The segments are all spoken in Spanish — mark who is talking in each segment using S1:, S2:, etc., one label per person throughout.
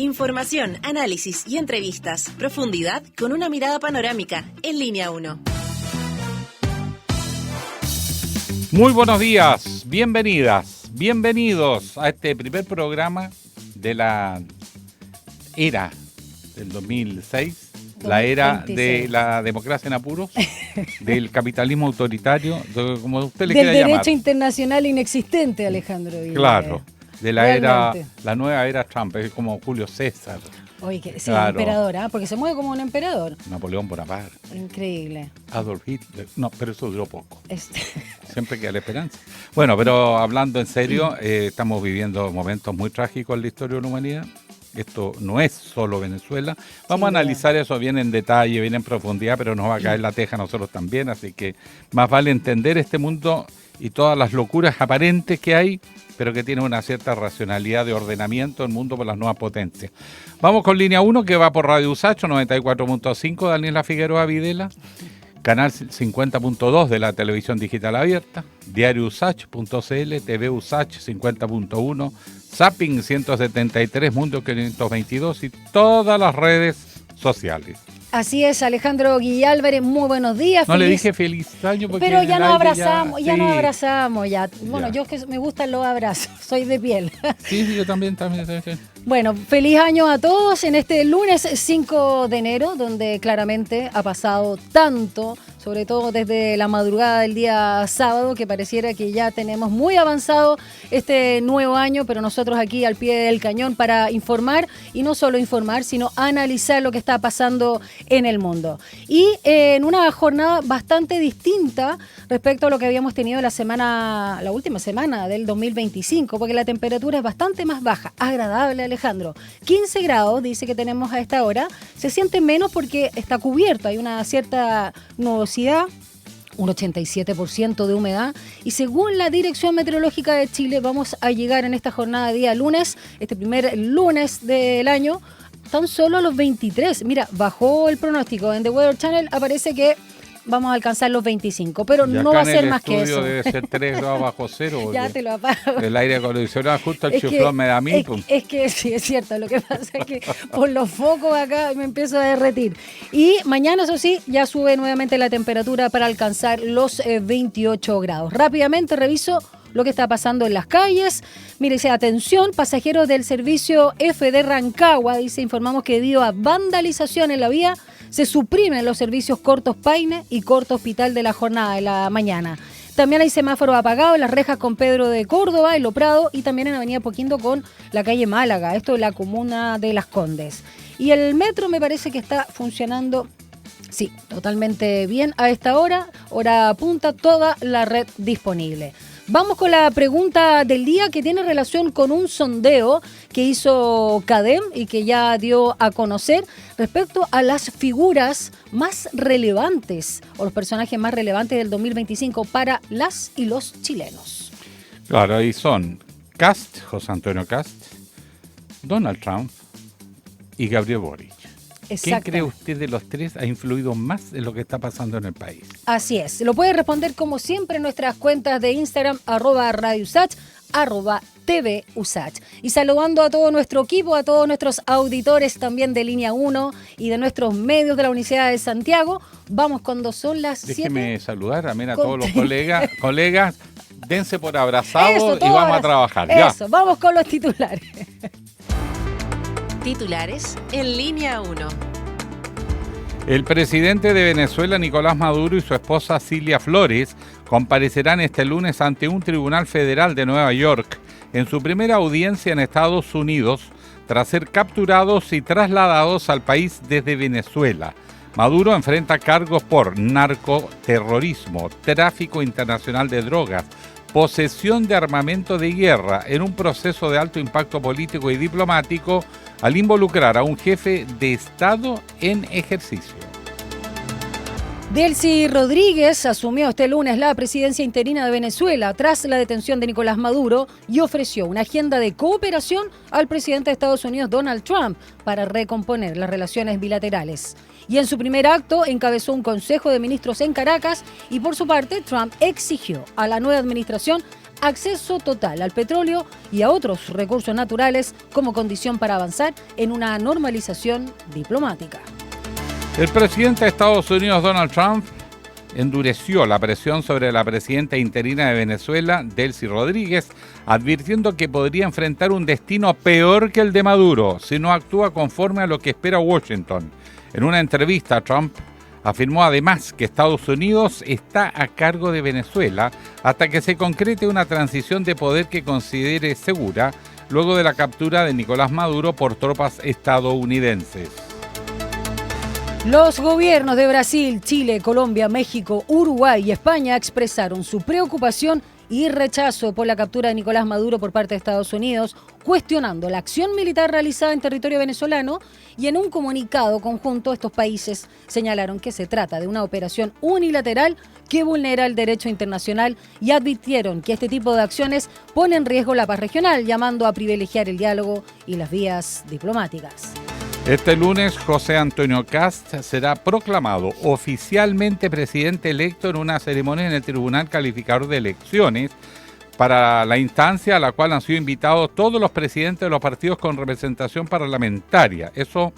S1: Información, análisis y entrevistas. Profundidad con una mirada panorámica. En Línea 1.
S2: Muy buenos días, bienvenidas, bienvenidos a este primer programa de la era del 2006. La era de la democracia en apuros, del capitalismo autoritario, como usted le quiera llamar.
S3: Del derecho internacional inexistente, Alejandro.
S2: Claro, de la
S3: realmente.
S2: era, la nueva era Trump, es como Julio César.
S3: Oye, que sí,
S2: Claro.
S3: emperador, ¿ah? Porque se mueve como un emperador.
S2: Napoleón Bonaparte,
S3: Increíble.
S2: Adolf Hitler. No, pero eso duró poco.
S3: Este,
S2: Siempre queda la esperanza. Bueno, pero hablando en serio, estamos viviendo momentos muy trágicos en la historia de la humanidad. Esto no es solo Venezuela. Vamos a analizar eso bien en detalle, bien en profundidad, pero nos va a caer la teja a nosotros también. Así que más vale entender este mundo y todas las locuras aparentes que hay, pero que tiene una cierta racionalidad de ordenamiento del mundo por las nuevas potencias. Vamos con Línea 1, que va por Radio Usach 94.5, Daniela Figueroa Videla. Canal 50.2 de la televisión digital abierta, diariousach.cl, TV Usach 50.1, Zapping 173, Mundo 522 y todas las redes sociales.
S3: así es, Alejandro Guillálvarez, muy buenos días.
S2: No le dije feliz año porque
S3: pero
S2: en
S3: ya
S2: el
S3: nos
S2: aire
S3: abrazamos, ya
S2: sí.
S3: nos abrazamos. Bueno,
S2: Ya.
S3: yo que me gustan los abrazos, soy de piel.
S2: Sí, yo también.
S3: Bueno, feliz año a todos en este lunes 5 de enero, donde claramente ha pasado tanto, sobre todo desde la madrugada del día sábado, que pareciera que ya tenemos muy avanzado este nuevo año, pero nosotros aquí al pie del cañón para informar, y no solo informar, sino analizar lo que está pasando en el mundo. Y en una jornada bastante distinta respecto a lo que habíamos tenido la última semana del 2025, porque la temperatura es bastante más baja, agradable, Alejandro. 15 grados, dice que tenemos a esta hora. Se siente menos porque está cubierto, hay una cierta nubosidad, un 87% de humedad, y según la Dirección Meteorológica de Chile vamos a llegar en esta jornada de día lunes, este primer lunes del año, tan solo a los 23. Mira, bajó el pronóstico. En The Weather Channel aparece que vamos a alcanzar los 25, pero no va a ser más que eso.
S2: Debe ser 3 grados bajo cero.
S3: Ya te lo apago.
S2: El aire acondicionado justo el chuflón me da a mí.
S3: Es que sí, es cierto. Lo que pasa es que por los focos acá me empiezo a derretir. Y mañana, eso sí, ya sube nuevamente la temperatura para alcanzar los 28 grados. Rápidamente reviso lo que está pasando en las calles. Mire, dice, atención, pasajeros del servicio F de Rancagua, dice, informamos que debido a vandalización en la vía, se suprimen los servicios Corto Paine y Corto Hospital de la jornada de la mañana. También hay semáforos apagados en las rejas con Pedro de Córdoba, en Lo Prado, y también en Avenida Poquindo con la calle Málaga, esto es la comuna de Las Condes. Y el metro me parece que está funcionando, sí, totalmente bien a esta hora punta, toda la red disponible. Vamos con la pregunta del día, que tiene relación con un sondeo que hizo CADEM y que ya dio a conocer respecto a las figuras más relevantes o los personajes más relevantes del 2025 para las y los chilenos.
S2: Claro, ahí son José Antonio Cast, Donald Trump y Gabriel Boric. ¿Quién cree usted de los tres ha influido más en lo que está pasando en el país?
S3: Así es. Lo puede responder como siempre en nuestras cuentas de Instagram, @radiousach, @TVUsach. Y saludando a todo nuestro equipo, a todos nuestros auditores también de Línea 1 y de nuestros medios de la Universidad de Santiago. Vamos cuando son las 7.
S2: Déjeme saludar también a todos los colegas. Dense por abrazados y vamos a trabajar.
S3: Eso, vamos con los titulares.
S1: Titulares en Línea 1.
S2: El presidente de Venezuela, Nicolás Maduro, y su esposa Cilia Flores comparecerán este lunes ante un tribunal federal de Nueva York en su primera audiencia en Estados Unidos tras ser capturados y trasladados al país desde Venezuela. Maduro enfrenta cargos por narcoterrorismo, tráfico internacional de drogas, posesión de armamento de guerra en un proceso de alto impacto político y diplomático al involucrar a un jefe de Estado en ejercicio.
S3: Delcy Rodríguez asumió este lunes la presidencia interina de Venezuela tras la detención de Nicolás Maduro y ofreció una agenda de cooperación al presidente de Estados Unidos, Donald Trump, para recomponer las relaciones bilaterales. Y en su primer acto encabezó un consejo de ministros en Caracas y por su parte Trump exigió a la nueva administración acceso total al petróleo y a otros recursos naturales como condición para avanzar en una normalización diplomática.
S2: El presidente de Estados Unidos, Donald Trump, endureció la presión sobre la presidenta interina de Venezuela, Delcy Rodríguez, advirtiendo que podría enfrentar un destino peor que el de Maduro si no actúa conforme a lo que espera Washington. En una entrevista, Trump afirmó además que Estados Unidos está a cargo de Venezuela hasta que se concrete una transición de poder que considere segura luego de la captura de Nicolás Maduro por tropas estadounidenses.
S3: Los gobiernos de Brasil, Chile, Colombia, México, Uruguay y España expresaron su preocupación y rechazo por la captura de Nicolás Maduro por parte de Estados Unidos, cuestionando la acción militar realizada en territorio venezolano, y en un comunicado conjunto estos países señalaron que se trata de una operación unilateral que vulnera el derecho internacional y advirtieron que este tipo de acciones pone en riesgo la paz regional, llamando a privilegiar el diálogo y las vías diplomáticas.
S2: Este lunes, José Antonio Kast será proclamado oficialmente presidente electo en una ceremonia en el Tribunal Calificador de Elecciones, para la instancia a la cual han sido invitados todos los presidentes de los partidos con representación parlamentaria. Eso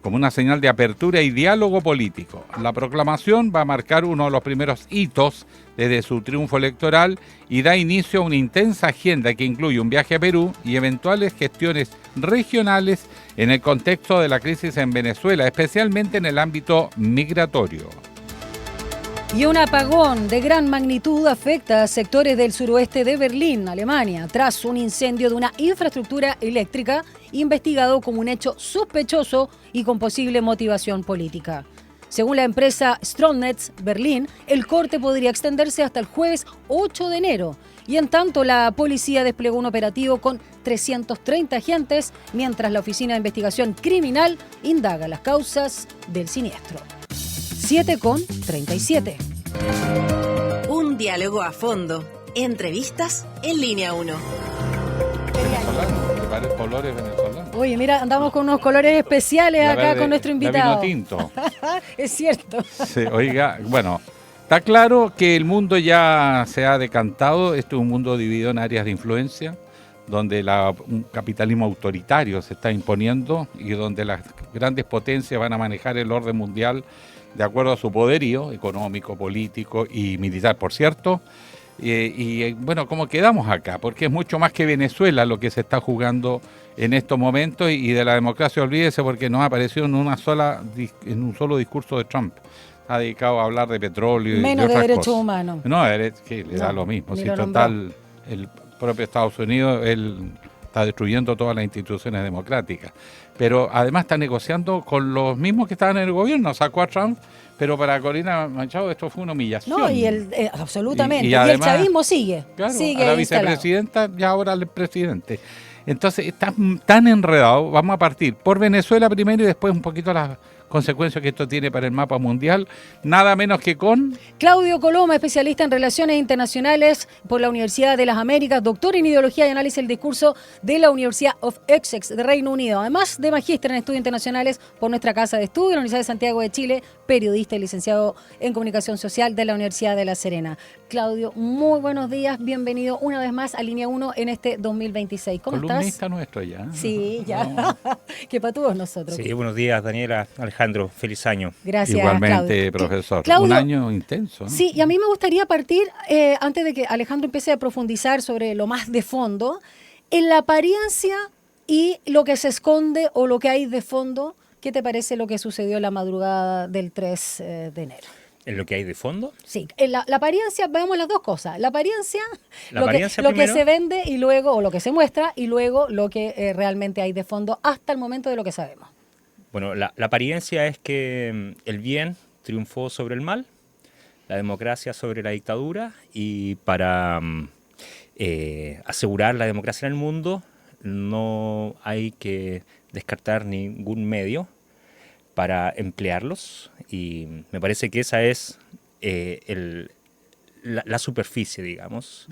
S2: como una señal de apertura y diálogo político. La proclamación va a marcar uno de los primeros hitos desde su triunfo electoral y da inicio a una intensa agenda que incluye un viaje a Perú y eventuales gestiones regionales en el contexto de la crisis en Venezuela, especialmente en el ámbito migratorio.
S3: Y un apagón de gran magnitud afecta a sectores del suroeste de Berlín, Alemania, tras un incendio de una infraestructura eléctrica investigado como un hecho sospechoso y con posible motivación política. Según la empresa Stromnetz Berlín, el corte podría extenderse hasta el jueves 8 de enero. Y en tanto, la policía desplegó un operativo con 330 agentes, mientras la Oficina de Investigación Criminal indaga las causas del siniestro. 7:37.
S1: Un diálogo a fondo. Entrevistas en Línea 1.
S2: Venezolano, varios colores venezolanos.
S3: Oye, mira, andamos con unos colores especiales
S2: La
S3: acá
S2: verde,
S3: con nuestro invitado.
S2: la vino tinto.
S3: Es cierto.
S2: Sí, oiga, bueno, está claro que el mundo ya se ha decantado. Esto es un mundo dividido en áreas de influencia, donde un capitalismo autoritario se está imponiendo y donde las grandes potencias van a manejar el orden mundial de acuerdo a su poderío económico, político y militar, por cierto. Bueno, ¿cómo quedamos acá? Porque es mucho más que Venezuela lo que se está jugando en estos momentos, y de la democracia olvídese, porque no ha aparecido en un solo discurso de Trump. Ha dedicado a hablar de petróleo y
S3: menos
S2: de otras
S3: derechos
S2: cosas.
S3: humanos.
S2: No, que le da lo mismo. Si total, el propio Estados Unidos, él está destruyendo todas las instituciones democráticas. Pero además está negociando con los mismos que estaban en el gobierno. Sacó a Trump, pero para Corina Machado esto fue una humillación.
S3: No, absolutamente.
S2: Y además,
S3: el chavismo sigue.
S2: Claro,
S3: sigue
S2: a la
S3: instalado.
S2: vicepresidenta y ahora al presidente. Entonces, está tan enredado. Vamos a partir por Venezuela primero y después un poquito las consecuencias que esto tiene para el mapa mundial, nada menos que con
S3: Claudio Coloma, especialista en Relaciones Internacionales por la Universidad de las Américas, doctor en Ideología y Análisis del Discurso de la Universidad of Essex de Reino Unido, además de magíster en Estudios Internacionales por nuestra Casa de Estudio, la Universidad de Santiago de Chile, periodista y licenciado en Comunicación Social de la Universidad de La Serena. Claudio, muy buenos días, bienvenido una vez más a Línea 1 en este 2026. ¿Cómo estás?
S2: Columnista nuestro ya.
S3: Sí, ya.
S2: No.
S3: Que para todos nosotros.
S4: Sí, buenos días, Daniela, Alejandro, feliz año.
S3: Gracias,
S2: Igualmente,
S3: Claudio.
S2: profesor.
S3: Claudio,
S2: un año intenso, ¿no?
S3: Sí, y a mí me gustaría partir, antes de que Alejandro empiece a profundizar sobre lo más de fondo, en la apariencia y lo que se esconde o lo que hay de fondo. ¿Qué te parece lo que sucedió la madrugada del 3 de enero?
S4: ¿En lo que hay de fondo?
S3: Sí, en la apariencia, veamos las dos cosas. La apariencia,
S4: La
S3: lo
S4: apariencia
S3: que
S4: primero.
S3: se vende y luego, o lo que se muestra, y luego lo que realmente hay de fondo hasta el momento de lo que sabemos.
S4: Bueno, la apariencia es que el bien triunfó sobre el mal, la democracia sobre la dictadura, y para asegurar la democracia en el mundo no hay que descartar ningún medio para emplearlos, y me parece que esa es la superficie, digamos,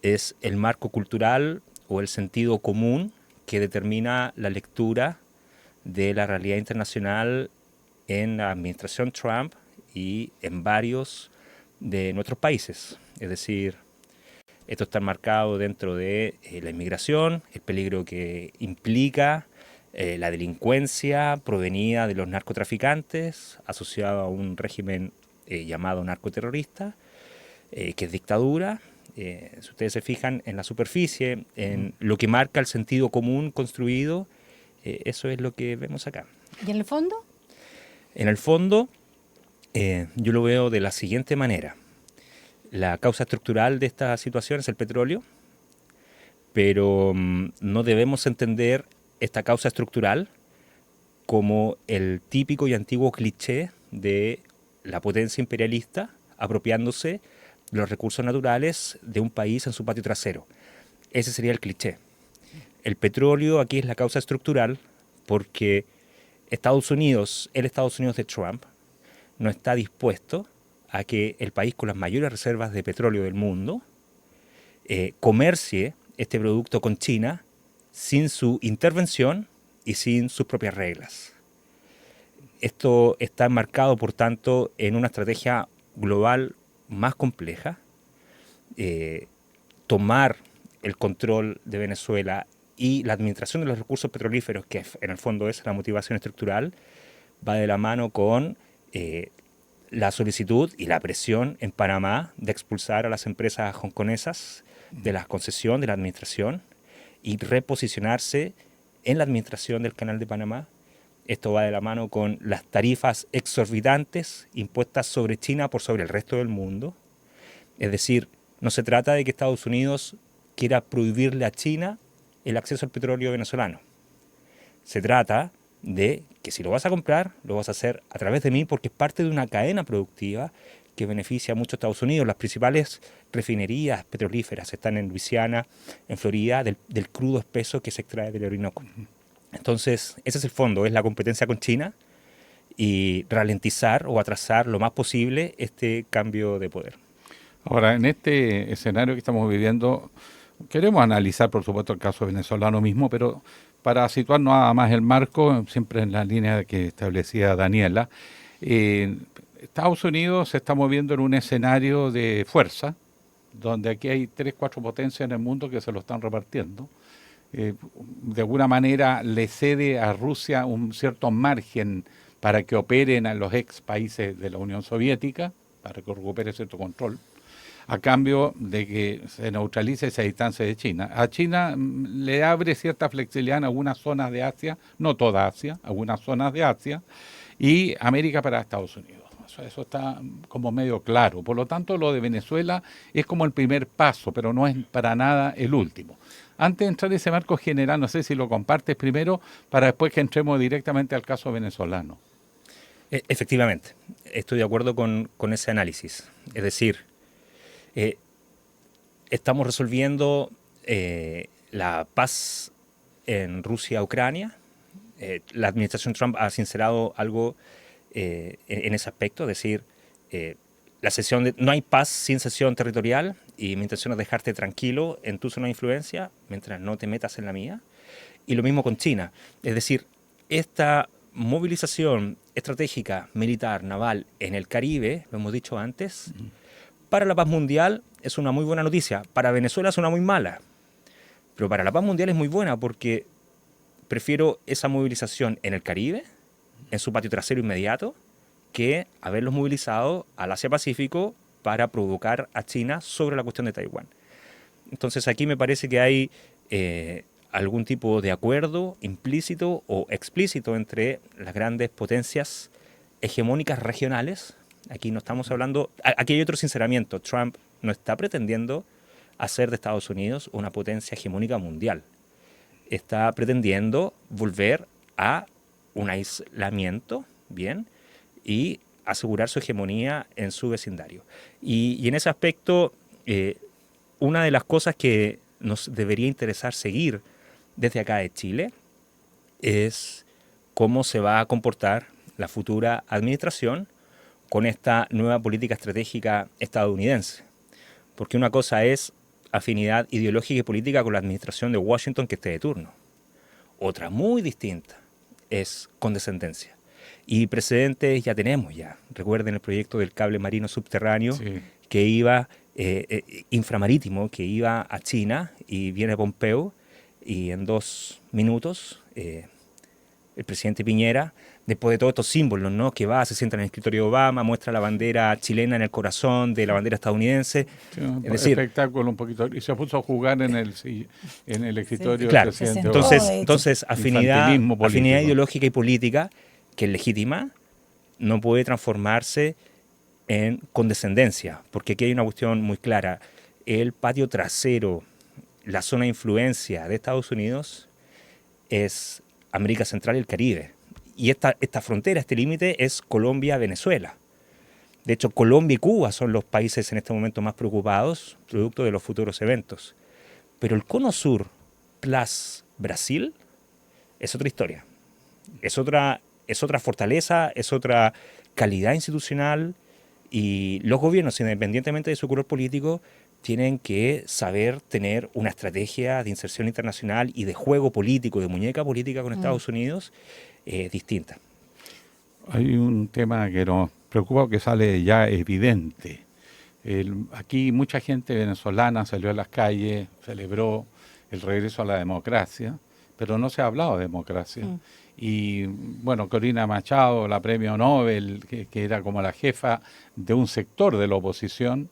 S4: es el marco cultural o el sentido común que determina la lectura de la realidad internacional en la administración Trump y en varios de nuestros países. Es decir, Esto está enmarcado dentro de la inmigración, el peligro que implica la delincuencia provenida de los narcotraficantes, asociado a un régimen llamado narcoterrorista, que es dictadura. Si ustedes se fijan en la superficie, en lo que marca el sentido común construido, eso es lo que vemos acá.
S3: ¿Y en el fondo?
S4: En el fondo, yo lo veo de la siguiente manera. La causa estructural de esta situación es el petróleo, pero no debemos entender esta causa estructural como el típico y antiguo cliché de la potencia imperialista apropiándose de los recursos naturales de un país en su patio trasero. Ese sería el cliché. El petróleo aquí es la causa estructural porque Estados Unidos, el Estados Unidos de Trump, no está dispuesto a que el país con las mayores reservas de petróleo del mundo comercie este producto con China sin su intervención y sin sus propias reglas. Esto está enmarcado, por tanto, en una estrategia global más compleja. Tomar el control de Venezuela y la administración de los recursos petrolíferos, que en el fondo es la motivación estructural, va de la mano con la solicitud y la presión en Panamá de expulsar a las empresas hongkonesas de la concesión, de la administración, y reposicionarse en la administración del Canal de Panamá. Esto va de la mano con las tarifas exorbitantes impuestas sobre China por sobre el resto del mundo. Es decir, no se trata de que Estados Unidos quiera prohibirle a China el acceso al petróleo venezolano. Se trata de que si lo vas a comprar, lo vas a hacer a través de mí porque es parte de una cadena productiva que beneficia mucho a Estados Unidos. Las principales refinerías petrolíferas están en Luisiana, en Florida, del crudo espeso que se extrae del Orinoco. Entonces, ese es el fondo, es la competencia con China y ralentizar o atrasar lo más posible este cambio de poder.
S2: Ahora, en este escenario que estamos viviendo, queremos analizar, por supuesto, el caso venezolano mismo, pero para situarnos nada más el marco, siempre en la línea que establecía Daniela, Estados Unidos se está moviendo en un escenario de fuerza, donde aquí hay 3, 4 potencias en el mundo que se lo están repartiendo. De alguna manera le cede a Rusia un cierto margen para que operen a los ex países de la Unión Soviética, para que recupere cierto control, a cambio de que se neutralice esa distancia de China. A China le abre cierta flexibilidad en algunas zonas de Asia, no toda Asia, algunas zonas de Asia, y América para Estados Unidos. Eso está como medio claro. Por lo tanto, lo de Venezuela es como el primer paso, pero no es para nada el último. Antes de entrar en ese marco general, no sé si lo compartes primero, para después que entremos directamente al caso venezolano.
S4: Efectivamente, estoy de acuerdo con ese análisis. Es decir, estamos resolviendo la paz en Rusia-Ucrania. La administración Trump ha sincerado algo en ese aspecto, es decir, no hay paz sin cesión territorial y mi intención es dejarte tranquilo en tu zona de influencia mientras no te metas en la mía. Y lo mismo con China. Es decir, esta movilización estratégica, militar, naval en el Caribe, lo hemos dicho antes, para la paz mundial es una muy buena noticia. Para Venezuela es una muy mala. Pero para la paz mundial es muy buena porque prefiero esa movilización en el Caribe, en su patio trasero inmediato, que haberlos movilizado al Asia-Pacífico para provocar a China sobre la cuestión de Taiwán. Entonces aquí me parece que hay algún tipo de acuerdo implícito o explícito entre las grandes potencias hegemónicas regionales. Aquí no estamos hablando... Aquí hay otro sinceramiento. Trump no está pretendiendo hacer de Estados Unidos una potencia hegemónica mundial. Está pretendiendo volver a un aislamiento, ¿bien?, y asegurar su hegemonía en su vecindario. Y en ese aspecto, una de las cosas que nos debería interesar seguir desde acá de Chile es cómo se va a comportar la futura administración con esta nueva política estratégica estadounidense. Porque una cosa es afinidad ideológica y política con la administración de Washington que esté de turno. Otra muy distinta es condescendencia. Y precedentes ya tenemos ya. Recuerden el proyecto del cable marino subterráneo, sí, que iba inframarítimo que iba a China y viene Pompeo y en 2 minutos el presidente Piñera, después de todos estos símbolos, ¿no? Que va, se sienta en el escritorio de Obama, muestra la bandera chilena en el corazón de la bandera estadounidense.
S2: Sí, un
S4: Es decir,
S2: espectáculo un poquito. Y se puso a jugar en el escritorio
S4: claro,
S2: del presidente
S3: se
S2: Obama.
S3: sentó,
S4: entonces afinidad
S2: Infantilismo político.
S4: ideológica y política que es legítima no puede transformarse en condescendencia, porque aquí hay una cuestión muy clara. El patio trasero, la zona de influencia de Estados Unidos es América Central y el Caribe. Y esta frontera, este límite es Colombia-Venezuela. De hecho, Colombia y Cuba son los países en este momento más preocupados, producto de los futuros eventos. Pero el cono sur plus Brasil es otra historia. Es otra fortaleza, es otra calidad institucional, y los gobiernos, independientemente de su color político, tienen que saber tener una estrategia de inserción internacional y de juego político, de muñeca política con Estados Unidos distinta.
S2: Hay un tema que nos preocupa, que sale ya evidente. Aquí mucha gente venezolana salió a las calles, celebró el regreso a la democracia, pero no se ha hablado de democracia. Y bueno, Corina Machado, la premio Nobel, que era como la jefa de un sector de la oposición,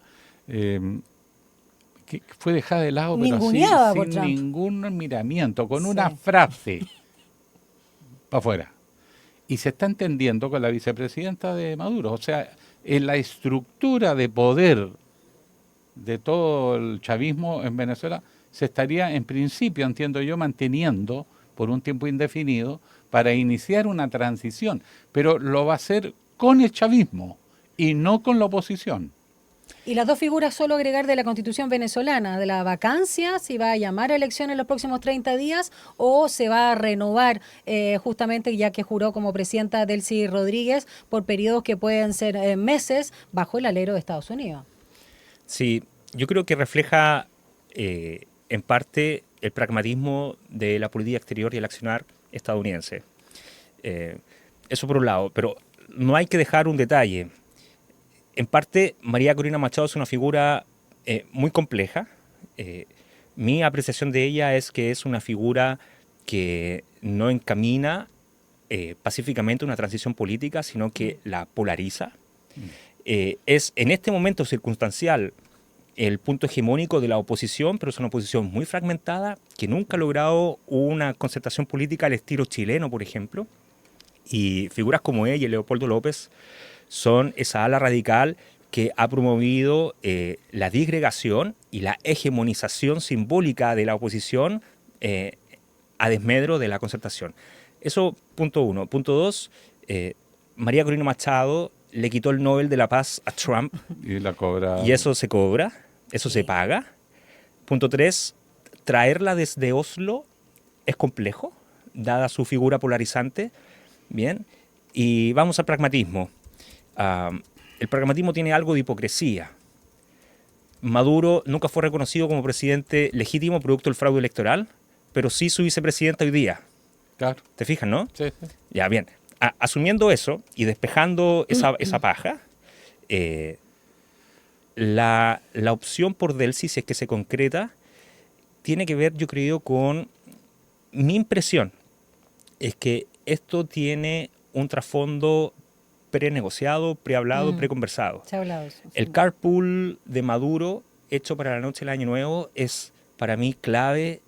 S2: que fue dejada de lado, pero así,
S3: Ninguneada por
S2: sin
S3: Trump.
S2: ningún miramiento, con
S3: Sí.
S2: una frase para afuera. Y se está entendiendo con la vicepresidenta de Maduro. O sea, en la estructura de poder de todo el chavismo en Venezuela se estaría, en principio, entiendo yo, manteniendo por un tiempo indefinido para iniciar una transición. Pero lo va a hacer con el chavismo y no con la oposición.
S3: Y las dos figuras, solo agregar, de la Constitución venezolana, de la vacancia, si va a llamar a elecciones en los próximos 30 días o se va a renovar, justamente ya que juró como presidenta Delcy Rodríguez, por periodos que pueden ser meses bajo el alero de Estados Unidos.
S4: Sí, yo creo que refleja en parte el pragmatismo de la política exterior y el accionar estadounidense. Eso por un lado, pero no hay que dejar un detalle. En parte, María Corina Machado es una figura muy compleja. Mi apreciación de ella es que es una figura que no encamina pacíficamente una transición política, sino que la polariza. Es en este momento circunstancial el punto hegemónico de la oposición, pero es una oposición muy fragmentada, que nunca ha logrado una concertación política al estilo chileno, por ejemplo. Y figuras como ella y Leopoldo López son esa ala radical que ha promovido la disgregación y la hegemonización simbólica de la oposición a desmedro de la concertación. Eso, punto uno. Punto dos, María Corina Machado le quitó el Nobel de la Paz a Trump.
S2: Y la cobra.
S4: Y eso se cobra, eso se paga. Punto tres, traerla desde Oslo es complejo, dada su figura polarizante. Bien, y vamos al pragmatismo. El pragmatismo tiene algo de hipocresía. Maduro nunca fue reconocido como presidente legítimo producto del fraude electoral, pero sí su vicepresidenta hoy día.
S2: Claro.
S4: ¿Te fijas, no?
S2: Sí.
S4: Ya, bien. Asumiendo eso y despejando esa paja, la opción por Delcy, si es que se concreta, tiene que ver, yo creo, con mi impresión. Es que esto tiene un trasfondo prenegociado, prehablado, preconversado.
S3: Se ha hablado de eso.
S4: El carpool de Maduro, hecho para la noche del Año Nuevo, es para mí clave,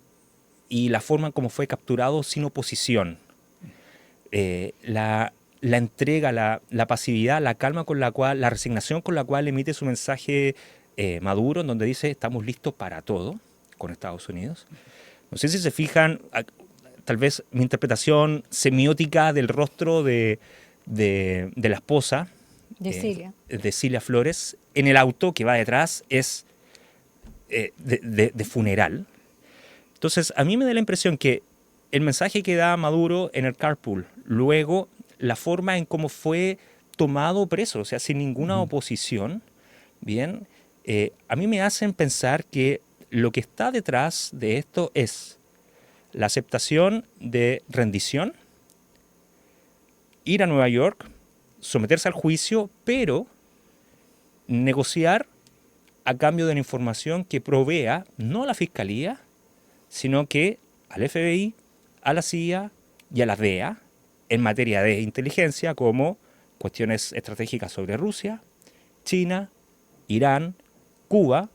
S4: y la forma en cómo fue capturado sin oposición. La entrega, la pasividad, la calma con la cual, la resignación con la cual emite su mensaje Maduro, en donde dice estamos listos para todo con Estados Unidos. No sé si se fijan, tal vez mi interpretación semiótica del rostro de la esposa de Cilia Flores en el auto que va detrás es de funeral. Entonces, a mí me da la impresión que el mensaje que da Maduro en el carpool, luego la forma en cómo fue tomado preso, o sea, sin ninguna oposición, bien, a mí me hacen pensar que lo que está detrás de esto es la aceptación de rendición, ir a Nueva York, someterse al juicio, pero negociar a cambio de la información que provea no a la Fiscalía, sino que al FBI, a la CIA y a la DEA en materia de inteligencia, como cuestiones estratégicas sobre Rusia, China, Irán, Cuba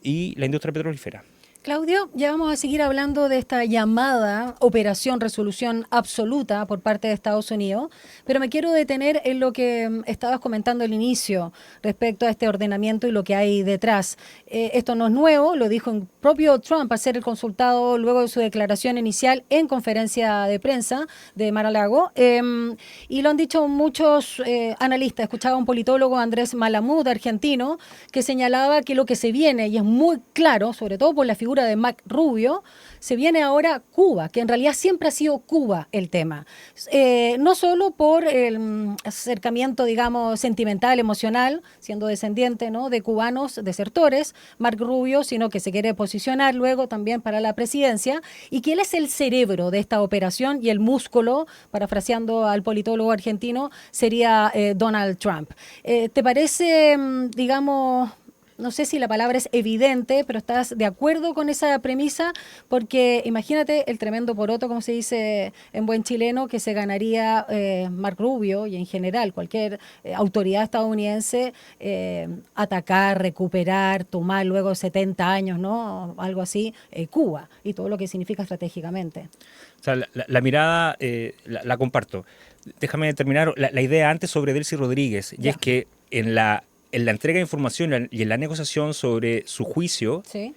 S4: y la industria petrolífera.
S3: Claudio, ya vamos a seguir hablando de esta llamada Operación Resolución Absoluta por parte de Estados Unidos, pero me quiero detener en lo que estabas comentando al inicio respecto a este ordenamiento y lo que hay detrás. Esto no es nuevo, lo dijo el propio Trump al ser el consultado luego de su declaración inicial en conferencia de prensa de Mar-a-Lago, y lo han dicho muchos analistas. Escuchaba a un politólogo, Andrés Malamud, argentino, que señalaba que lo que se viene, y es muy claro, sobre todo por la figura de Marco Rubio, se viene ahora Cuba, que en realidad siempre ha sido Cuba el tema. No solo por el acercamiento, digamos, sentimental, emocional, siendo descendiente, ¿no?, de cubanos desertores, Marco Rubio, sino que se quiere posicionar luego también para la presidencia, y que él es el cerebro de esta operación y el músculo, parafraseando al politólogo argentino, sería Donald Trump. ¿Te parece, digamos, no sé si la palabra es evidente, pero estás de acuerdo con esa premisa? Porque imagínate el tremendo poroto, como se dice en buen chileno, que se ganaría Marco Rubio y en general cualquier autoridad estadounidense, atacar, recuperar, tomar luego 70 años, ¿no?, algo así, Cuba, y todo lo que significa estratégicamente.
S4: O sea, la mirada la comparto. Déjame terminar la idea antes sobre Delcy Rodríguez, y
S3: Ya.
S4: es que en la entrega de información y en la negociación sobre su juicio,
S3: ¿Sí?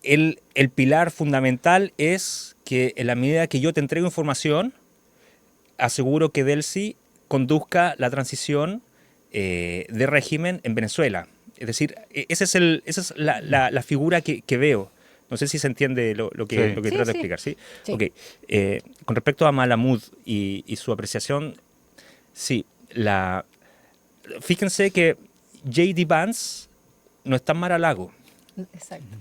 S4: el pilar fundamental es que en la medida que yo te entrego información, aseguro que Delcy conduzca la transición de régimen en Venezuela. Es decir, esa es la figura que veo. No sé si se entiende lo que
S2: Sí.
S4: trato
S3: Sí,
S4: de
S3: sí.
S4: explicar, ¿sí?
S3: Sí.
S4: Ok. Con respecto a Malamud y su apreciación, sí, fíjense que J.D. Vance no está en Mar-a-Lago.
S3: Exacto.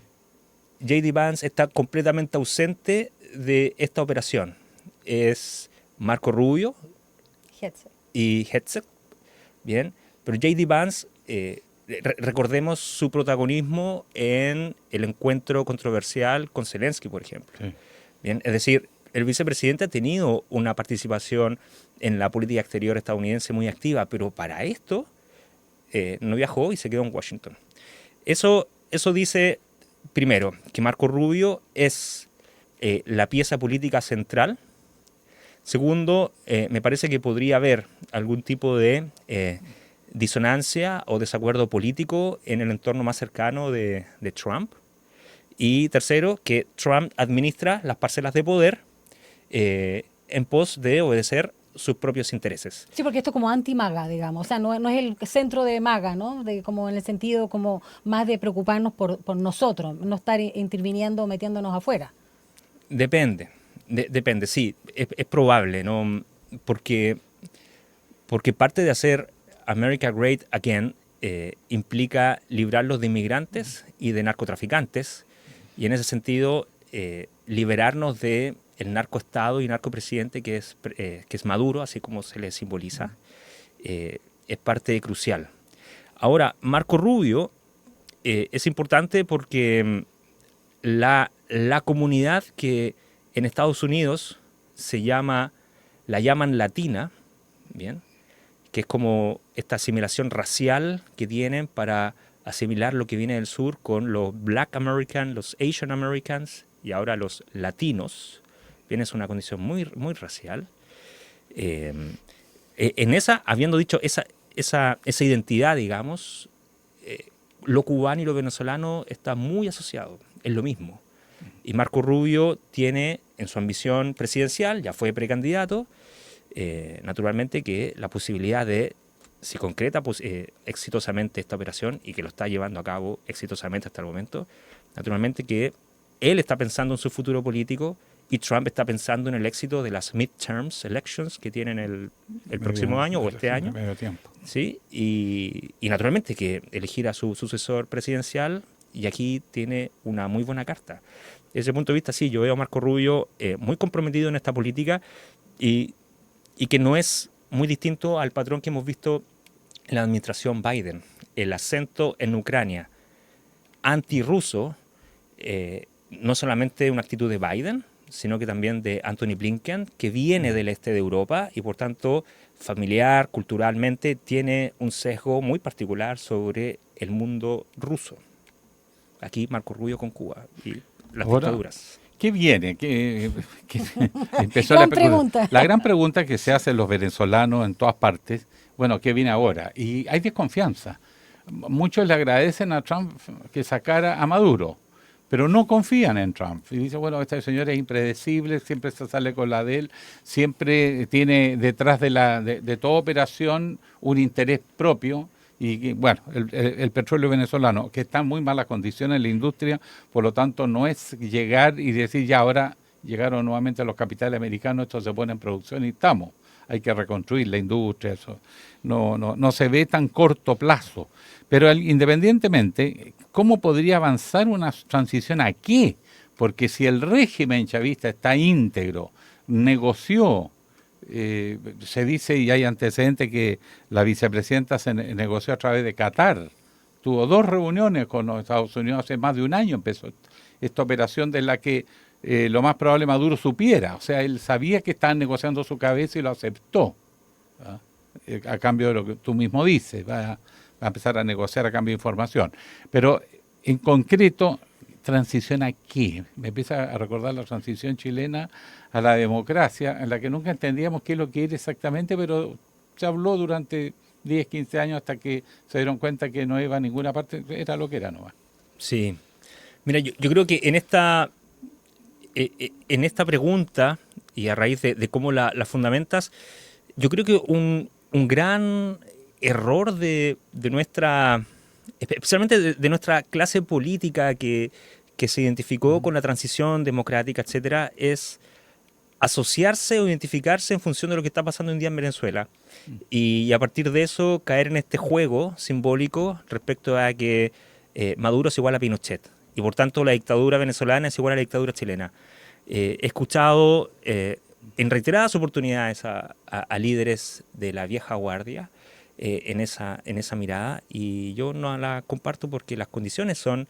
S4: J.D. Vance está completamente ausente de esta operación. Es Marco Rubio
S3: Hetze.
S4: y Hetzeg, bien, pero J.D. Vance, recordemos su protagonismo en el encuentro controversial con Zelensky, por ejemplo.
S2: Sí.
S4: Bien, es decir, el vicepresidente ha tenido una participación en la política exterior estadounidense muy activa, pero para esto no viajó y se quedó en Washington. Eso dice, primero, que Marco Rubio es la pieza política central. Segundo, me parece que podría haber algún tipo de disonancia o desacuerdo político en el entorno más cercano de Trump. Y tercero, que Trump administra las parcelas de poder en pos de obedecer sus propios intereses.
S3: Sí, porque esto es como anti-MAGA, digamos. O sea, no es el centro de MAGA, ¿no? Como en el sentido como más de preocuparnos por nosotros, no estar interviniendo, metiéndonos afuera.
S4: Depende, sí, es probable, ¿no? Porque parte de hacer America Great Again implica librarlos de inmigrantes y de narcotraficantes, y en ese sentido liberarnos de el narcoestado y narcopresidente que es Maduro, así como se le simboliza, es parte crucial. Ahora, Marco Rubio es importante porque la comunidad que en Estados Unidos la llaman latina, ¿bien?, que es como esta asimilación racial que tienen para asimilar lo que viene del sur con los Black Americans, los Asian Americans y ahora los latinos. Bien, es una condición muy, muy racial. En esa, habiendo dicho esa identidad, digamos, lo cubano y lo venezolano está muy asociado, es lo mismo. Y Marco Rubio tiene en su ambición presidencial, ya fue precandidato, naturalmente que la posibilidad de, si concreta exitosamente esta operación y que lo está llevando a cabo exitosamente hasta el momento, naturalmente que él está pensando en su futuro político y Trump está pensando en el éxito de las midterms elections que tienen el próximo año o este año.
S2: Medio tiempo.
S4: ¿Sí? Y naturalmente que elegir a su sucesor presidencial, y aquí tiene una muy buena carta. Desde ese punto de vista, sí, yo veo a Marco Rubio muy comprometido en esta política y que no es muy distinto al patrón que hemos visto en la administración Biden. El acento en Ucrania, antirruso, no solamente una actitud de Biden, sino que también de Antony Blinken, que viene del este de Europa y por tanto familiar, culturalmente, tiene un sesgo muy particular sobre el mundo ruso. Aquí Marco Rubio con Cuba y las dictaduras.
S2: ¿Qué viene? Empezó
S3: Gran pregunta.
S2: La gran pregunta que se hacen los venezolanos en todas partes, bueno, ¿qué viene ahora? Y hay desconfianza. Muchos le agradecen a Trump que sacara a Maduro, pero no confían en Trump. Y dicen, bueno, este señor es impredecible, siempre se sale con la de él, siempre tiene detrás de toda operación un interés propio. Y bueno, el petróleo venezolano, que está en muy malas condiciones en la industria, por lo tanto no es llegar y decir ya ahora llegaron nuevamente los capitales americanos, esto se pone en producción y estamos. Hay que reconstruir la industria, eso no se ve tan corto plazo. Pero independientemente, ¿cómo podría avanzar una transición a qué? Porque si el régimen chavista está íntegro, negoció, se dice y hay antecedentes que la vicepresidenta se negoció a través de Qatar, tuvo 2 reuniones con los Estados Unidos, hace más de un año empezó esta operación de la que lo más probable Maduro supiera, o sea, él sabía que estaban negociando su cabeza y lo aceptó, ¿ah? A cambio de lo que tú mismo dices, va a empezar a negociar a cambio de información, pero en concreto, ¿transición a qué? Me empieza a recordar la transición chilena a la democracia, en la que nunca entendíamos qué es lo que era exactamente, pero se habló durante 10, 15 años hasta que se dieron cuenta que no iba a ninguna parte, era lo que era nomás.
S4: Sí. Mira, yo creo que en esta pregunta, y a raíz de cómo la fundamentas, yo creo que un gran error de nuestra, especialmente de nuestra clase política que se identificó con la transición democrática, etcétera, es asociarse o identificarse en función de lo que está pasando hoy en día en Venezuela. Y a partir de eso caer en este juego simbólico respecto a que Maduro es igual a Pinochet. Y por tanto la dictadura venezolana es igual a la dictadura chilena. He escuchado en reiteradas oportunidades a líderes de la vieja guardia en esa mirada, y yo no la comparto porque las condiciones son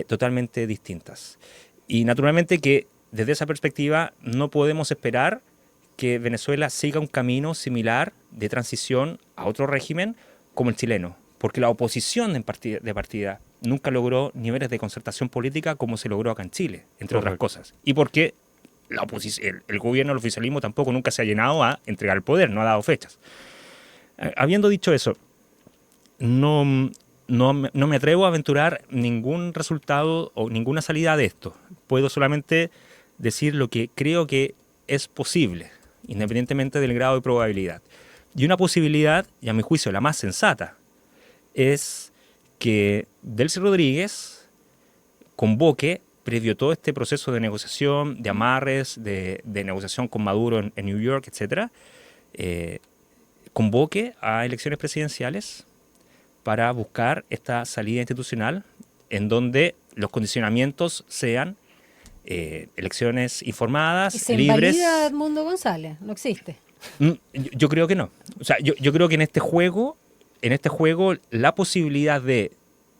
S4: totalmente distintas. Y naturalmente que desde esa perspectiva no podemos esperar que Venezuela siga un camino similar de transición a otro régimen como el chileno, porque la oposición de partida nunca logró niveles de concertación política como se logró acá en Chile, entre otras cosas. Y porque el gobierno, el oficialismo tampoco nunca se ha llenado a entregar el poder, no ha dado fechas. Habiendo dicho eso, no me atrevo a aventurar ningún resultado o ninguna salida de esto. Puedo solamente decir lo que creo que es posible, independientemente del grado de probabilidad. Y una posibilidad, y a mi juicio la más sensata, es que Delcy Rodríguez convoque, previo todo este proceso de negociación, de amarres, de negociación con Maduro en New York, etc., convoque a elecciones presidenciales para buscar esta salida institucional en donde los condicionamientos sean elecciones informadas,
S3: ¿Y se
S4: libres.
S3: invalida Edmundo González? No existe.
S4: Yo creo que no. O sea, yo creo que en este juego la posibilidad de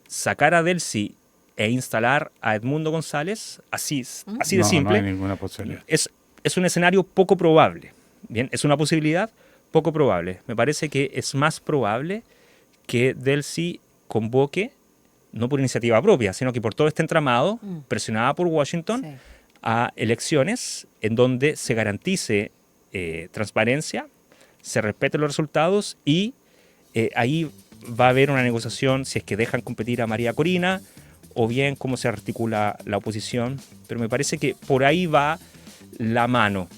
S4: sacar a Delcy e instalar a Edmundo González, así de simple,
S2: no hay ninguna posibilidad.
S4: Es un escenario poco probable. Bien, es una posibilidad poco probable. Me parece que es más probable que Delcy convoque, no por iniciativa propia, sino que por todo este entramado, presionada por Washington, sí, a elecciones en donde se garantice transparencia, se respeten los resultados y ahí va a haber una negociación si es que dejan competir a María Corina o bien cómo se articula la oposición. Pero me parece que por ahí va la mano.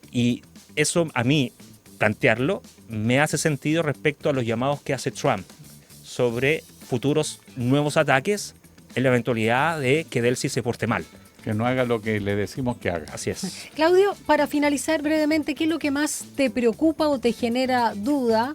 S4: Y eso a mí, plantearlo, me hace sentido respecto a los llamados que hace Trump sobre futuros nuevos ataques en la eventualidad de que Delcy se porte mal.
S2: Que no haga lo que le decimos que haga.
S4: Así es.
S3: Claudio, para finalizar brevemente, ¿qué es lo que más te preocupa o te genera duda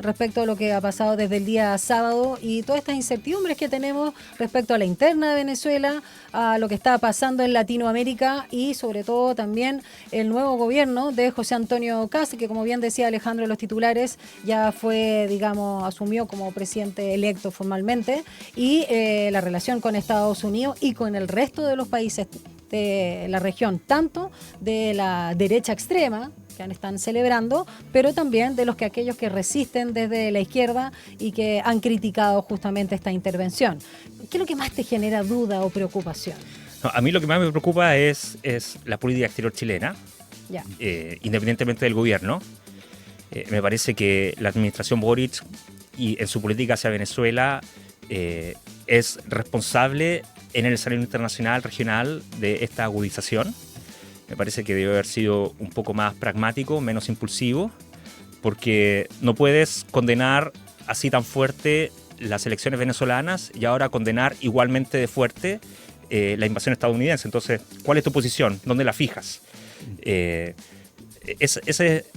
S3: respecto a lo que ha pasado desde el día sábado y todas estas incertidumbres que tenemos respecto a la interna de Venezuela, a lo que está pasando en Latinoamérica y sobre todo también el nuevo gobierno de José Antonio Kast, que como bien decía Alejandro en los titulares, ya fue, digamos, asumió como presidente electo formalmente, y la relación con Estados Unidos y con el resto de los países de la región, tanto de la derecha extrema, que están celebrando, pero también de aquellos que resisten desde la izquierda y que han criticado justamente esta intervención. ¿Qué es lo que más te genera duda o preocupación?
S4: No, a mí lo que más me preocupa es la política exterior chilena,
S3: Ya.
S4: Independientemente del gobierno. Me parece que la administración Boric y en su política hacia Venezuela es responsable en el escenario internacional, regional, de esta agudización. Me parece que debe haber sido un poco más pragmático, menos impulsivo, porque no puedes condenar así tan fuerte las elecciones venezolanas y ahora condenar igualmente de fuerte la invasión estadounidense. Entonces, ¿cuál es tu posición? ¿Dónde la fijas? Ese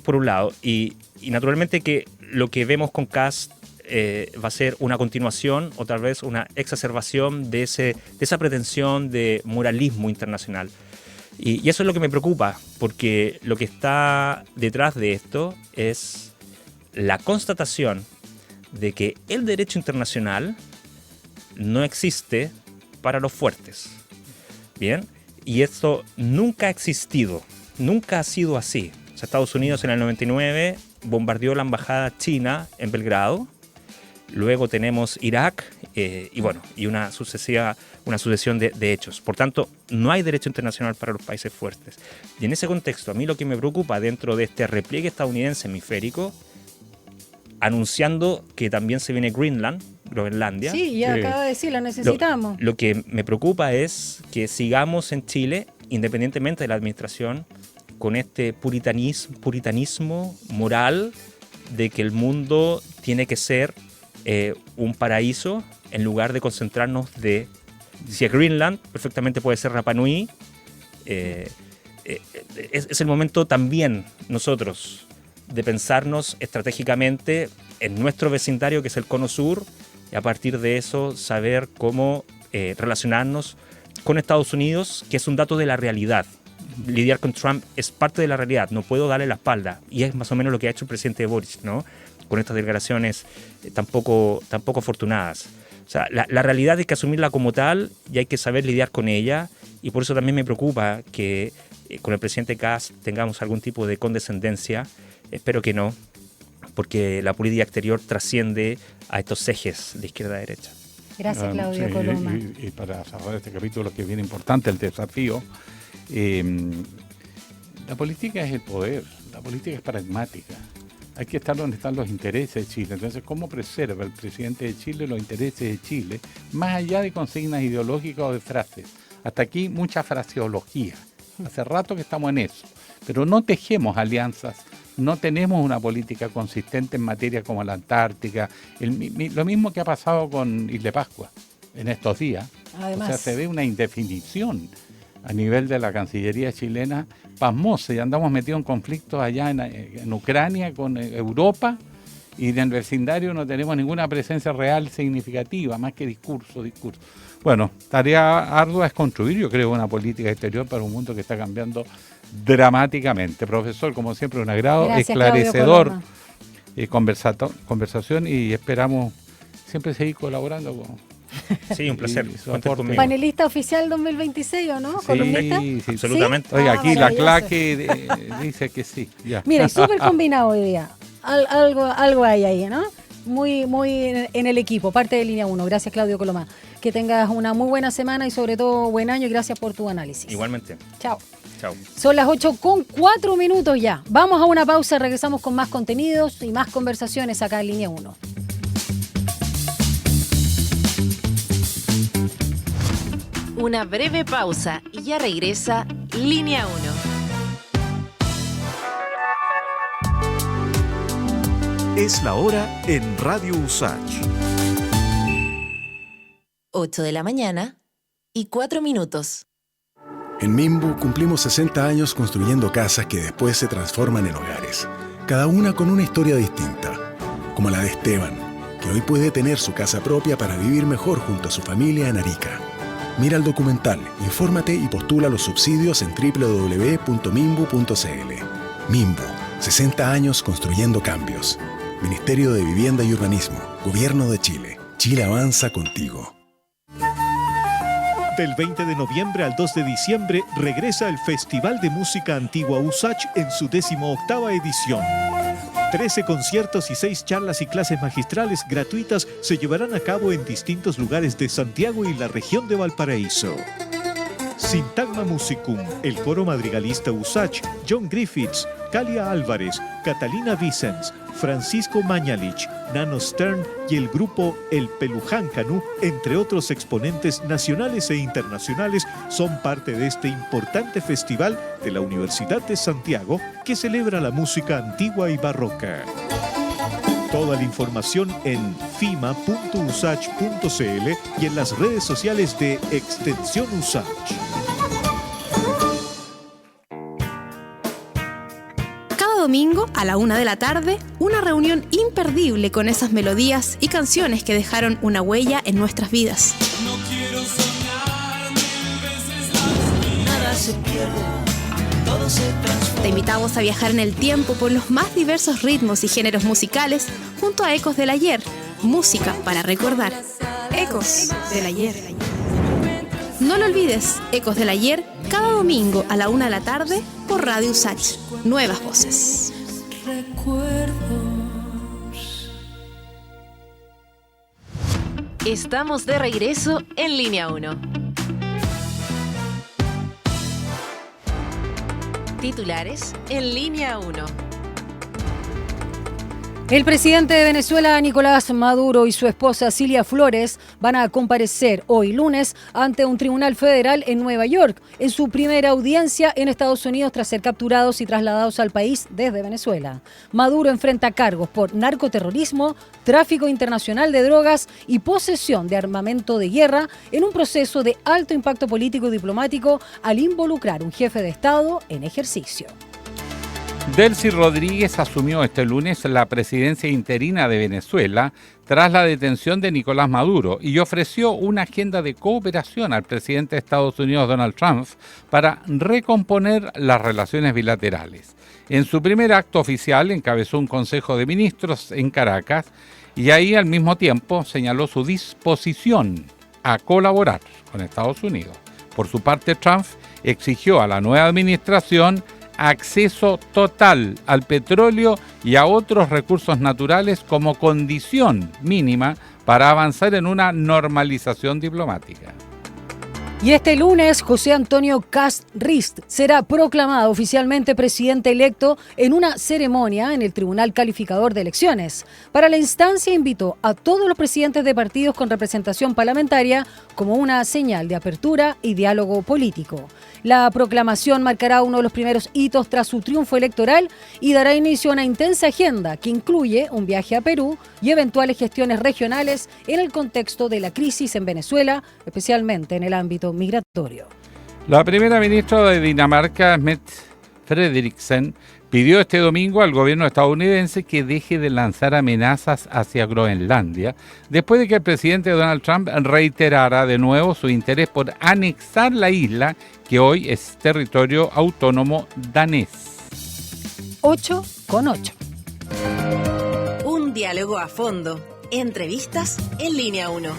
S4: por un lado. Y naturalmente que lo que vemos con Kast va a ser una continuación o tal vez una exacerbación de esa pretensión de moralismo internacional. Y eso es lo que me preocupa, porque lo que está detrás de esto es la constatación de que el derecho internacional no existe para los fuertes. Bien, y esto nunca ha existido, nunca ha sido así. O sea, Estados Unidos en el 99 bombardeó la embajada china en Belgrado. Luego tenemos Irak y una sucesión de hechos. Por tanto, no hay derecho internacional para los países fuertes. Y en ese contexto, a mí lo que me preocupa dentro de este repliegue estadounidense hemisférico, anunciando que también se viene Groenlandia.
S3: Sí, ya acaba de decir, la necesitamos.
S4: Lo que me preocupa es que sigamos en Chile, independientemente de la administración, con este puritanismo moral de que el mundo tiene que ser un paraíso en lugar de concentrarnos si es Greenland, perfectamente puede ser Rapa Nui. Es el momento también nosotros de pensarnos estratégicamente en nuestro vecindario, que es el Cono Sur, y a partir de eso saber cómo relacionarnos con Estados Unidos, que es un dato de la realidad. Lidiar con Trump es parte de la realidad, no puedo darle la espalda, y es más o menos lo que ha hecho el presidente Boric, ¿no? Con estas declaraciones tan poco afortunadas. O sea, la realidad hay que asumirla como tal y hay que saber lidiar con ella, y por eso también me preocupa que con el presidente Kast tengamos algún tipo de condescendencia. Espero que no, porque la política exterior trasciende a estos ejes de izquierda a derecha.
S3: Gracias, Claudio Coloma.
S2: Y para cerrar este capítulo, que es bien importante, el desafío, la política es el poder, la política es pragmática. Hay que estar donde están los intereses de Chile. Entonces, ¿cómo preserva el presidente de Chile los intereses de Chile, más allá de consignas ideológicas o de frases? Hasta aquí mucha fraseología. Hace rato que estamos en eso. Pero no tejemos alianzas, no tenemos una política consistente en materia como la Antártica. Lo mismo que ha pasado con Isla Pascua en estos días.
S3: Además,
S2: o sea, se ve una indefinición a nivel de la Cancillería chilena, pasmosa, y andamos metidos en conflictos allá en Ucrania con Europa, y en el vecindario no tenemos ninguna presencia real significativa, más que discurso. Bueno, tarea ardua es construir, yo creo, una política exterior para un mundo que está cambiando dramáticamente. Profesor, como siempre, un agrado,
S3: gracias,
S2: esclarecedor, conversación, y esperamos siempre seguir colaborando con...
S4: Sí, un placer. Cuenten conmigo.
S3: Panelista oficial 2026, ¿o no?
S2: Sí,
S3: ¿Columnista?
S4: Sí, absolutamente.
S2: Oiga, aquí la
S3: maravilloso.
S2: claque dice que sí. Ya.
S3: Mira, y súper combinado hoy día. Algo hay ahí, ¿no? Muy en el equipo, parte de Línea 1. Gracias, Claudio Colomá. Que tengas una muy buena semana y sobre todo buen año, y gracias por tu análisis.
S4: Igualmente.
S3: Chao.
S4: Chao.
S3: Son las 8:04 ya. Vamos a una pausa, regresamos con más contenidos y más conversaciones acá en Línea 1.
S1: Una breve pausa y ya regresa Línea 1.
S5: Es la hora en Radio USACH.
S1: 8 de la mañana y 4 minutos.
S6: En Mimbu cumplimos 60 años construyendo casas que después se transforman en hogares, cada una con una historia distinta, como la de Esteban, que hoy puede tener su casa propia para vivir mejor junto a su familia en Arica. Mira el documental, infórmate y postula los subsidios en www.mimbu.cl. Mimbu, 60 años construyendo cambios. Ministerio de Vivienda y Urbanismo, Gobierno de Chile. Chile avanza contigo.
S5: Del 20 de noviembre al 2 de diciembre regresa el Festival de Música Antigua USACH en su 18ª edición. 13 conciertos y 6 charlas y clases magistrales gratuitas se llevarán a cabo en distintos lugares de Santiago y la región de Valparaíso. Sintagma Musicum, el coro madrigalista USACH, John Griffiths, Calia Álvarez, Catalina Vicens, Francisco Mañalich, Nano Stern y el grupo El Peluján Canú, entre otros exponentes nacionales e internacionales, son parte de este importante festival de la Universidad de Santiago que celebra la música antigua y barroca. Toda la información en fima.usach.cl y en las redes sociales de Extensión USACH.
S7: Cada domingo a la 1 de la tarde, una reunión imperdible con esas melodías y canciones que dejaron una huella en nuestras vidas.
S8: No quiero soñar 1000 veces las nada se pierde, todo se transforma.
S7: Te invitamos a viajar en el tiempo por los más diversos ritmos y géneros musicales junto a Ecos del Ayer, música para recordar. Ecos del Ayer. No lo olvides, Ecos del Ayer, cada domingo a la 1 de la tarde por Radio USACH. Nuevas voces.
S1: Estamos de regreso en Línea 1. Titulares en Línea 1.
S3: El presidente de Venezuela, Nicolás Maduro, y su esposa Cilia Flores van a comparecer hoy lunes ante un tribunal federal en Nueva York, en su primera audiencia en Estados Unidos tras ser capturados y trasladados al país desde Venezuela. Maduro enfrenta cargos por narcoterrorismo, tráfico internacional de drogas y posesión de armamento de guerra en un proceso de alto impacto político y diplomático al involucrar un jefe de Estado en ejercicio.
S2: Delcy Rodríguez asumió este lunes la presidencia interina de Venezuela tras la detención de Nicolás Maduro y ofreció una agenda de cooperación al presidente de Estados Unidos, Donald Trump, para recomponer las relaciones bilaterales. En su primer acto oficial encabezó un consejo de ministros en Caracas y ahí al mismo tiempo señaló su disposición a colaborar con Estados Unidos. Por su parte, Trump exigió a la nueva administración acceso total al petróleo y a otros recursos naturales como condición mínima para avanzar en una normalización diplomática.
S3: Y este lunes, José Antonio Kast Rist será proclamado oficialmente presidente electo en una ceremonia en el Tribunal Calificador de Elecciones. Para la instancia invitó a todos los presidentes de partidos con representación parlamentaria como una señal de apertura y diálogo político. La proclamación marcará uno de los primeros hitos tras su triunfo electoral y dará inicio a una intensa agenda que incluye un viaje a Perú y eventuales gestiones regionales en el contexto de la crisis en Venezuela, especialmente en el ámbito migratorio.
S2: La primera ministra de Dinamarca, Mette Frederiksen, pidió este domingo al gobierno estadounidense que deje de lanzar amenazas hacia Groenlandia, después de que el presidente Donald Trump reiterara de nuevo su interés por anexar la isla, que hoy es territorio autónomo danés.
S3: 8:8.
S1: Un diálogo a fondo. Entrevistas en Línea 1.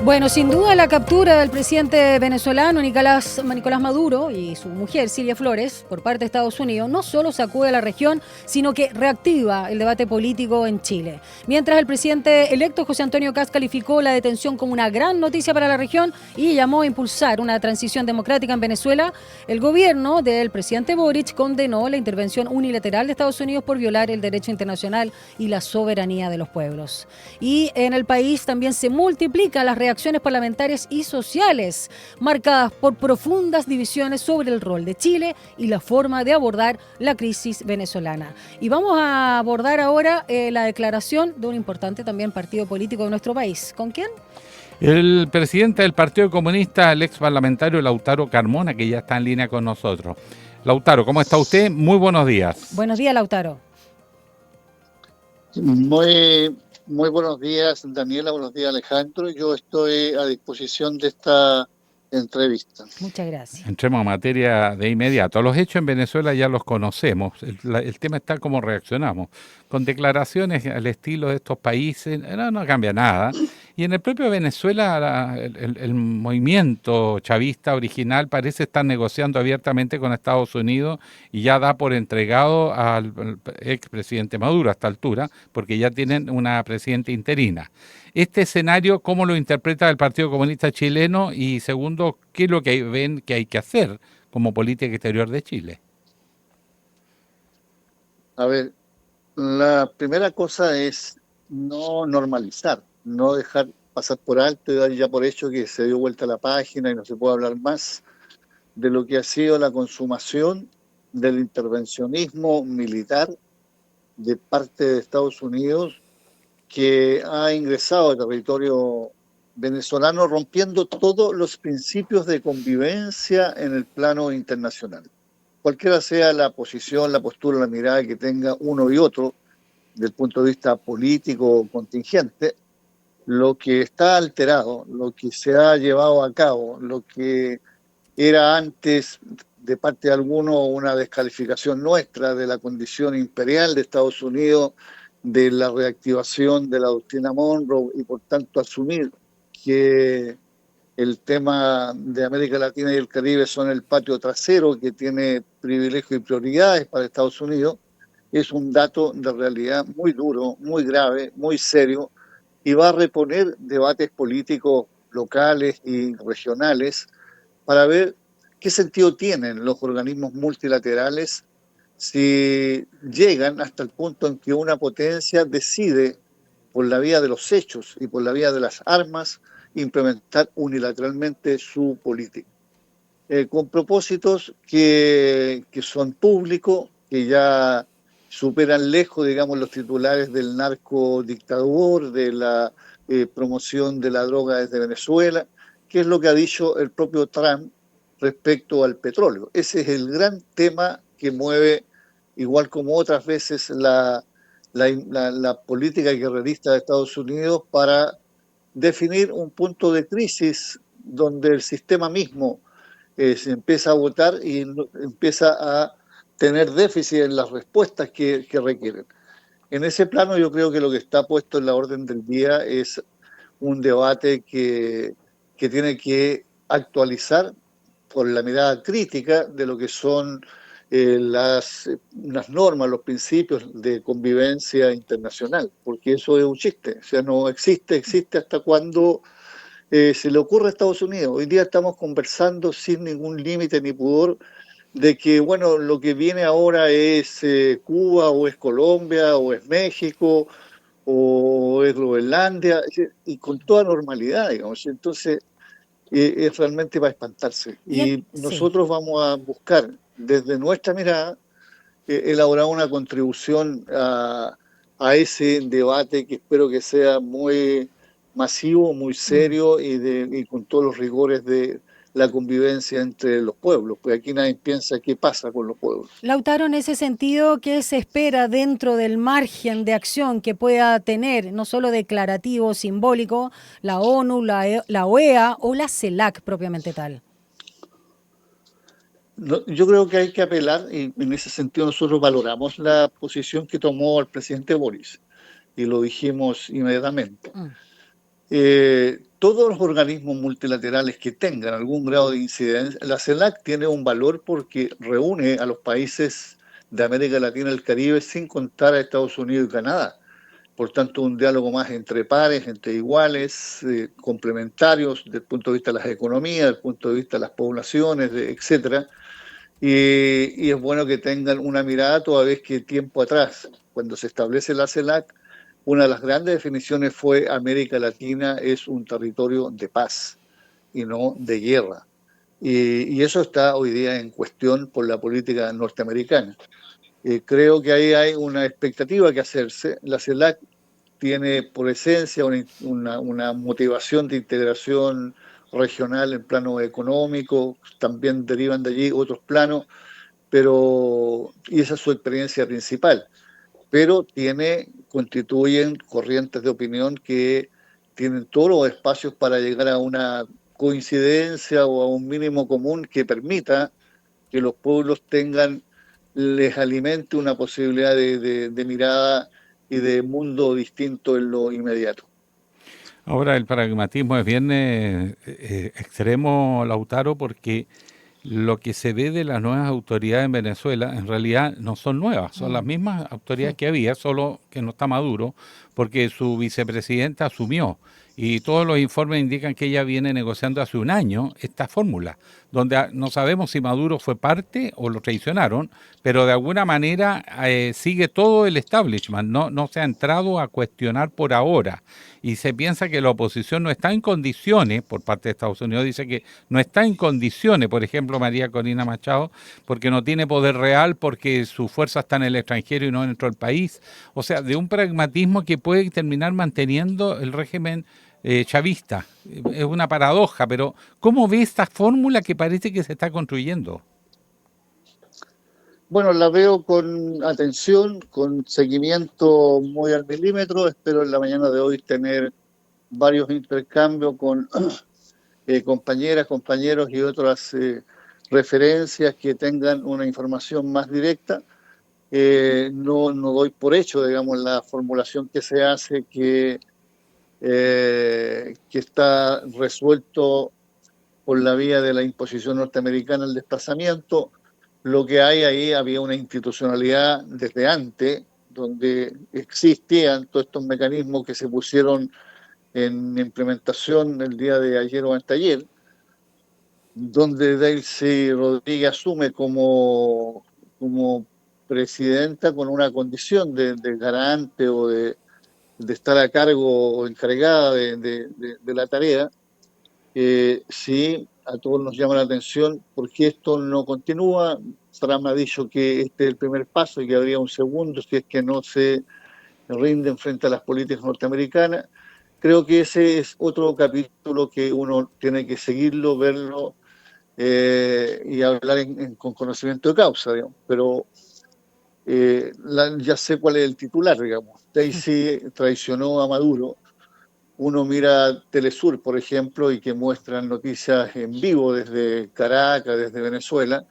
S3: Bueno, sin duda la captura del presidente venezolano Nicolás Maduro y su mujer Cilia Flores por parte de Estados Unidos no solo sacude a la región, sino que reactiva el debate político en Chile. Mientras el presidente electo José Antonio Kast calificó la detención como una gran noticia para la región y llamó a impulsar una transición democrática en Venezuela, el gobierno del presidente Boric condenó la intervención unilateral de Estados Unidos por violar el derecho internacional y la soberanía de los pueblos. Y en el país también se multiplican las reacciones parlamentarias y sociales, marcadas por profundas divisiones sobre el rol de Chile y la forma de abordar la crisis venezolana. Y vamos a abordar ahora la declaración de un importante también partido político de nuestro país. ¿Con quién?
S2: El presidente del Partido Comunista, el ex parlamentario Lautaro Carmona, que ya está en línea con nosotros. Lautaro, ¿cómo está usted? Muy buenos días.
S3: Buenos días, Lautaro.
S9: Muy buenos días, Daniela, buenos días, Alejandro. Yo estoy a disposición de esta entrevista.
S3: Muchas gracias.
S2: Entremos a materia de inmediato. Los hechos en Venezuela ya los conocemos. El tema está cómo reaccionamos. Con declaraciones al estilo de estos países, no cambia nada. Y en el propio Venezuela, el movimiento chavista original parece estar negociando abiertamente con Estados Unidos y ya da por entregado al expresidente Maduro a esta altura, porque ya tienen una presidenta interina. Este escenario, ¿cómo lo interpreta el Partido Comunista Chileno? Y segundo, ¿qué es lo que ven que hay que hacer como política exterior de Chile?
S9: A ver, la primera cosa es no normalizar, no dejar pasar por alto y dar ya por hecho que se dio vuelta la página y no se puede hablar más de lo que ha sido la consumación del intervencionismo militar de parte de Estados Unidos, que ha ingresado al territorio venezolano rompiendo todos los principios de convivencia en el plano internacional. Cualquiera sea la posición, la postura, la mirada que tenga uno y otro, desde el punto de vista político contingente, lo que está alterado, lo que se ha llevado a cabo, lo que era antes de parte de algunos una descalificación nuestra de la condición imperial de Estados Unidos, de la reactivación de la doctrina Monroe y por tanto asumir que el tema de América Latina y el Caribe son el patio trasero que tiene privilegios y prioridades para Estados Unidos, es un dato de realidad muy duro, muy grave, muy serio, y va a reponer debates políticos locales y regionales para ver qué sentido tienen los organismos multilaterales si llegan hasta el punto en que una potencia decide, por la vía de los hechos y por la vía de las armas, implementar unilateralmente su política. Con propósitos que son públicos, que ya superan lejos, digamos, los titulares del narcodictador, de la promoción de la droga desde Venezuela, que es lo que ha dicho el propio Trump respecto al petróleo. Ese es el gran tema que mueve, igual como otras veces, la política guerrerista de Estados Unidos para definir un punto de crisis donde el sistema mismo se empieza a agotar y empieza a tener déficit en las respuestas que requieren. En ese plano yo creo que lo que está puesto en la orden del día es un debate que tiene que actualizar por la mirada crítica de lo que son las normas, los principios de convivencia internacional, porque eso es un chiste, o sea, no existe hasta cuando se le ocurre a Estados Unidos. Hoy día estamos conversando sin ningún límite ni pudor de que, bueno, lo que viene ahora es Cuba, o es Colombia, o es México, o es Groenlandia, y con toda normalidad, digamos. Entonces, es realmente para espantarse. Y nosotros vamos a buscar, desde nuestra mirada, elaborar una contribución a ese debate que espero que sea muy masivo, muy serio y con todos los rigores de la convivencia entre los pueblos, porque aquí nadie piensa qué pasa con los pueblos.
S3: Lautaro, en ese sentido, ¿qué se espera dentro del margen de acción que pueda tener, no solo declarativo, simbólico, la ONU, la OEA o la CELAC propiamente tal?
S9: No, yo creo que hay que apelar, y en ese sentido nosotros valoramos la posición que tomó el presidente Boris, y lo dijimos inmediatamente. Todos los organismos multilaterales que tengan algún grado de incidencia, la CELAC tiene un valor porque reúne a los países de América Latina y el Caribe sin contar a Estados Unidos y Canadá. Por tanto, un diálogo más entre pares, entre iguales, complementarios desde el punto de vista de las economías, desde el punto de vista de las poblaciones, etcétera. Y es bueno que tengan una mirada, toda vez que tiempo atrás, cuando se establece la CELAC, una de las grandes definiciones fue América Latina es un territorio de paz y no de guerra. Y eso está hoy día en cuestión por la política norteamericana. Creo que ahí hay una expectativa que hacerse. La CELAC tiene por esencia una motivación de integración regional en plano económico, también derivan de allí otros planos, y esa es su experiencia principal, pero constituyen corrientes de opinión que tienen todos los espacios para llegar a una coincidencia o a un mínimo común que permita que los pueblos les alimente una posibilidad de mirada y de mundo distinto en lo inmediato.
S2: Ahora el pragmatismo es bien extremo, Lautaro, porque lo que se ve de las nuevas autoridades en Venezuela en realidad no son nuevas, son las mismas autoridades que había, solo que no está Maduro, porque su vicepresidenta asumió. Y todos los informes indican que ella viene negociando hace un año esta fórmula, donde no sabemos si Maduro fue parte o lo traicionaron, pero de alguna manera sigue todo el establishment, no se ha entrado a cuestionar por ahora. Y se piensa que la oposición no está en condiciones, por parte de Estados Unidos, dice que no está en condiciones, por ejemplo, María Corina Machado, porque no tiene poder real, porque su fuerza está en el extranjero y no dentro del país. O sea, de un pragmatismo que puede terminar manteniendo el régimen chavista. Es una paradoja, pero ¿cómo ve esta fórmula que parece que se está construyendo?
S9: Bueno, la veo con atención, con seguimiento muy al milímetro. Espero en la mañana de hoy tener varios intercambios con compañeras, compañeros y otras referencias que tengan una información más directa. No doy por hecho, digamos, la formulación que se hace que está resuelto por la vía de la imposición norteamericana el desplazamiento. Lo que hay ahí, había una institucionalidad desde antes, donde existían todos estos mecanismos que se pusieron en implementación el día de ayer o anteayer, donde Delcy Rodríguez asume como presidenta con una condición de garante o de estar a cargo o encargada de la tarea. Sí, a todos nos llama la atención porque esto no continúa. Trump ha dicho que este es el primer paso y que habría un segundo si es que no se rinden frente a las políticas norteamericanas. Creo que ese es otro capítulo que uno tiene que seguirlo, verlo y hablar con conocimiento de causa, digamos. Pero ya sé cuál es el titular, digamos. Daisy traicionó a Maduro. Uno mira Telesur, por ejemplo, y que muestran noticias en vivo desde Caracas, desde Venezuela,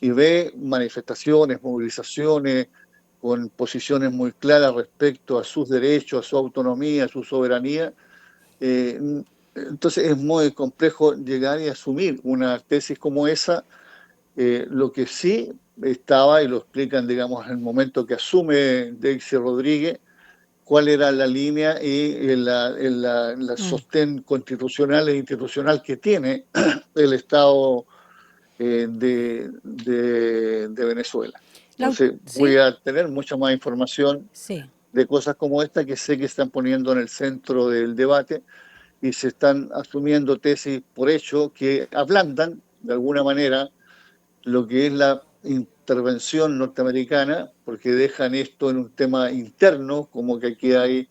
S9: y ve manifestaciones, movilizaciones, con posiciones muy claras respecto a sus derechos, a su autonomía, a su soberanía. Entonces es muy complejo llegar y asumir una tesis como esa. Lo que sí estaba, y lo explican, digamos, en el momento que asume Delcy Rodríguez, cuál era la línea y el sostén constitucional e institucional que tiene el Estado de Venezuela. Entonces voy a tener mucha más información de cosas como esta que sé que están poniendo en el centro del debate y se están asumiendo tesis por hecho que ablandan de alguna manera lo que es la intervención norteamericana, porque dejan esto en un tema interno, como que aquí hay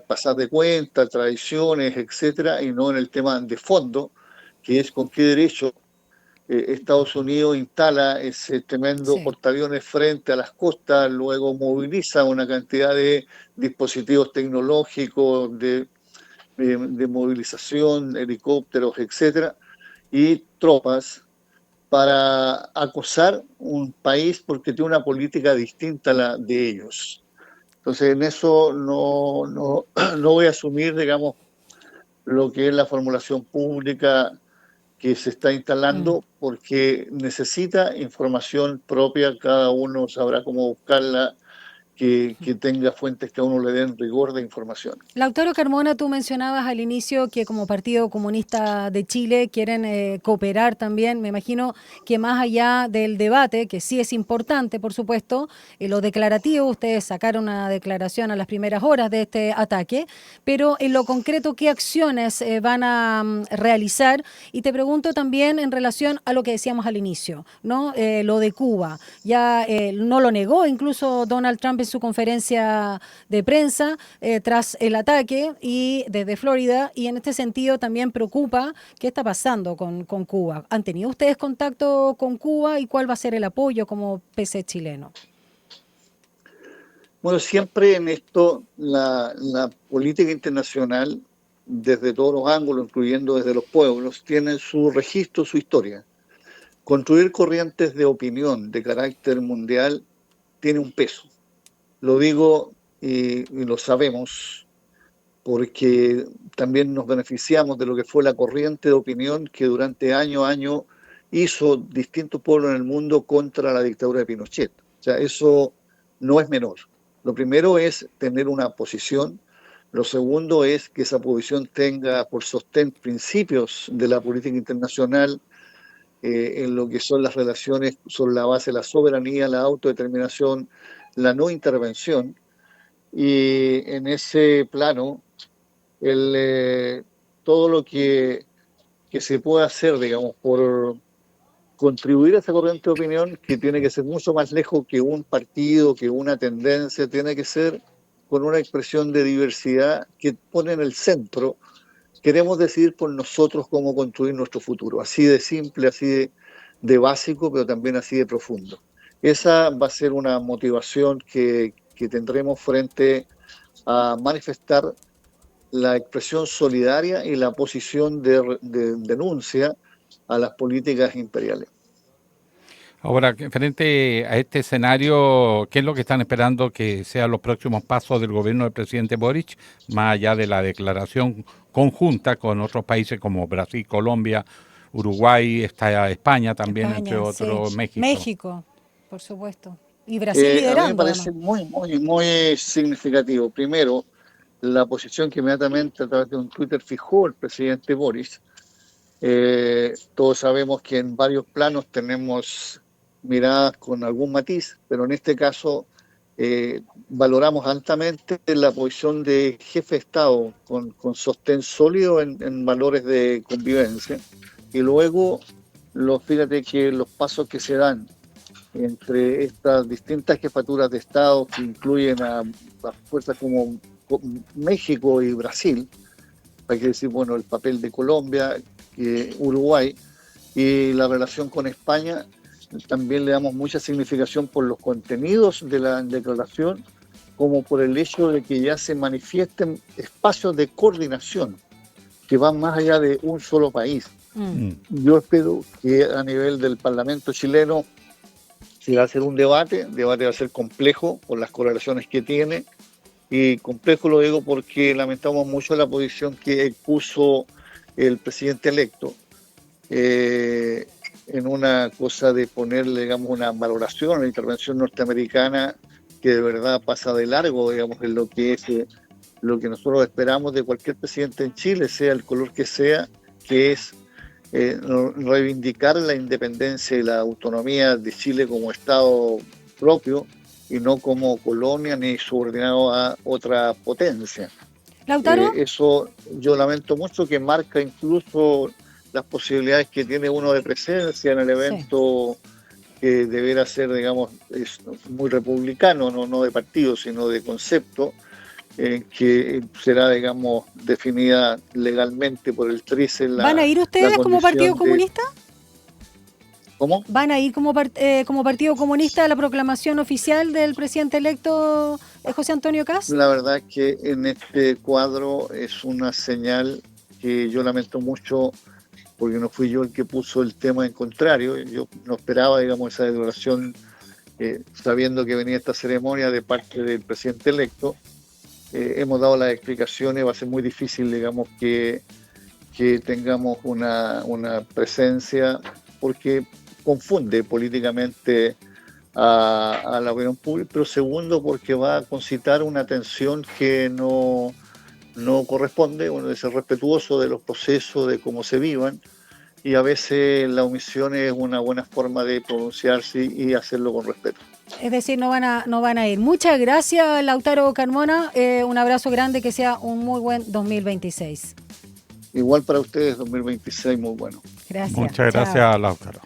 S9: pasar de cuenta, tradiciones, etcétera, y no en el tema de fondo, que es con qué derecho Estados Unidos instala ese tremendo portaaviones frente a las costas, luego moviliza una cantidad de dispositivos tecnológicos, de movilización, helicópteros, etcétera, y tropas para acosar un país porque tiene una política distinta a la de ellos. Entonces, en eso no voy a asumir, digamos, lo que es la formulación pública que se está instalando, porque necesita información propia, cada uno sabrá cómo buscarla, que tenga fuentes que a uno le den rigor de información.
S3: Lautaro Carmona, tú mencionabas al inicio que como Partido Comunista de Chile quieren cooperar también. Me imagino que más allá del debate, que sí es importante, por supuesto, lo declarativo, ustedes sacaron una declaración a las primeras horas de este ataque, pero en lo concreto, ¿qué acciones van a realizar? Y te pregunto también en relación a lo que decíamos al inicio, ¿no? Lo de Cuba. Ya no lo negó incluso Donald Trump en su conferencia de prensa tras el ataque y desde Florida, y en este sentido también preocupa qué está pasando con Cuba. ¿Han tenido ustedes contacto con Cuba y cuál va a ser el apoyo como PC chileno?
S9: Bueno, siempre en esto la política internacional, desde todos los ángulos, incluyendo desde los pueblos, tiene su registro, su historia. Construir corrientes de opinión de carácter mundial tiene un peso. Lo digo y lo sabemos porque también nos beneficiamos de lo que fue la corriente de opinión que durante año a año hizo distintos pueblos en el mundo contra la dictadura de Pinochet. O sea, eso no es menor. Lo primero es tener una posición. Lo segundo es que esa posición tenga por sostén principios de la política internacional en lo que son las relaciones sobre la base de la soberanía, la autodeterminación, la no intervención. Y en ese plano, todo lo que se puede hacer, digamos, por contribuir a esa corriente de opinión, que tiene que ser mucho más lejos que un partido, que una tendencia, tiene que ser con una expresión de diversidad que pone en el centro. Queremos decidir por nosotros cómo construir nuestro futuro, así de simple, así de básico, pero también así de profundo. Esa va a ser una motivación que tendremos frente a manifestar la expresión solidaria y la posición de denuncia a las políticas imperiales.
S2: Ahora, frente a este escenario, ¿qué es lo que están esperando que sean los próximos pasos del gobierno del presidente Boric, más allá de la declaración conjunta con otros países como Brasil, Colombia, Uruguay, está España también, entre otros, sí.
S3: México, por supuesto, y Brasil liderando?
S9: A mí me parece muy significativo. Primero, la posición que inmediatamente a través de un Twitter fijó el presidente Boric. Todos sabemos que en varios planos tenemos miradas con algún matiz, pero en este caso valoramos altamente la posición de jefe de Estado con sostén sólido en valores de convivencia. Y luego, fíjate que los pasos que se dan entre estas distintas jefaturas de Estado, que incluyen a fuerzas como México y Brasil, hay que decir, bueno, el papel de Colombia, Uruguay, y la relación con España, también le damos mucha significación por los contenidos de la declaración, como por el hecho de que ya se manifiesten espacios de coordinación que van más allá de un solo país. Yo espero que a nivel del Parlamento chileno se va a hacer un debate va a ser complejo por las correlaciones que tiene, y complejo lo digo porque lamentamos mucho la posición que puso el presidente electo, en una cosa de ponerle, digamos, una valoración a la intervención norteamericana que de verdad pasa de largo, digamos, en lo que es lo que nosotros esperamos de cualquier presidente en Chile, sea el color que sea, que es reivindicar la independencia y la autonomía de Chile como Estado propio y no como colonia ni subordinado a otra potencia.
S3: ¿Lautaro?
S9: Eso yo lamento mucho, que marca incluso las posibilidades que tiene uno de presencia en el evento, sí, que deberá ser, digamos, es muy republicano, no de partido, sino de concepto, que será, digamos, definida legalmente por el TRICE.
S3: ¿Van a ir ustedes como Partido Comunista?
S9: ¿Cómo?
S3: ¿Van a ir como Partido Comunista a la proclamación oficial del presidente electo José Antonio Kast?
S9: La verdad es que en este cuadro es una señal que yo lamento mucho, porque no fui yo el que puso el tema en contrario. Yo no esperaba, digamos, esa declaración, sabiendo que venía esta ceremonia de parte del presidente electo. Hemos dado las explicaciones, va a ser muy difícil, digamos, que tengamos una presencia, porque confunde políticamente a la opinión pública, pero segundo, porque va a concitar una tensión que no corresponde. Uno debe ser respetuoso de los procesos, de cómo se vivan, y a veces la omisión es una buena forma de pronunciarse y hacerlo con respeto.
S3: Es decir, no van a ir. Muchas gracias, Lautaro Carmona. Un abrazo grande, que sea un muy buen 2026.
S9: Igual para ustedes, 2026 muy bueno.
S3: Gracias.
S2: Muchas gracias, Lautaro.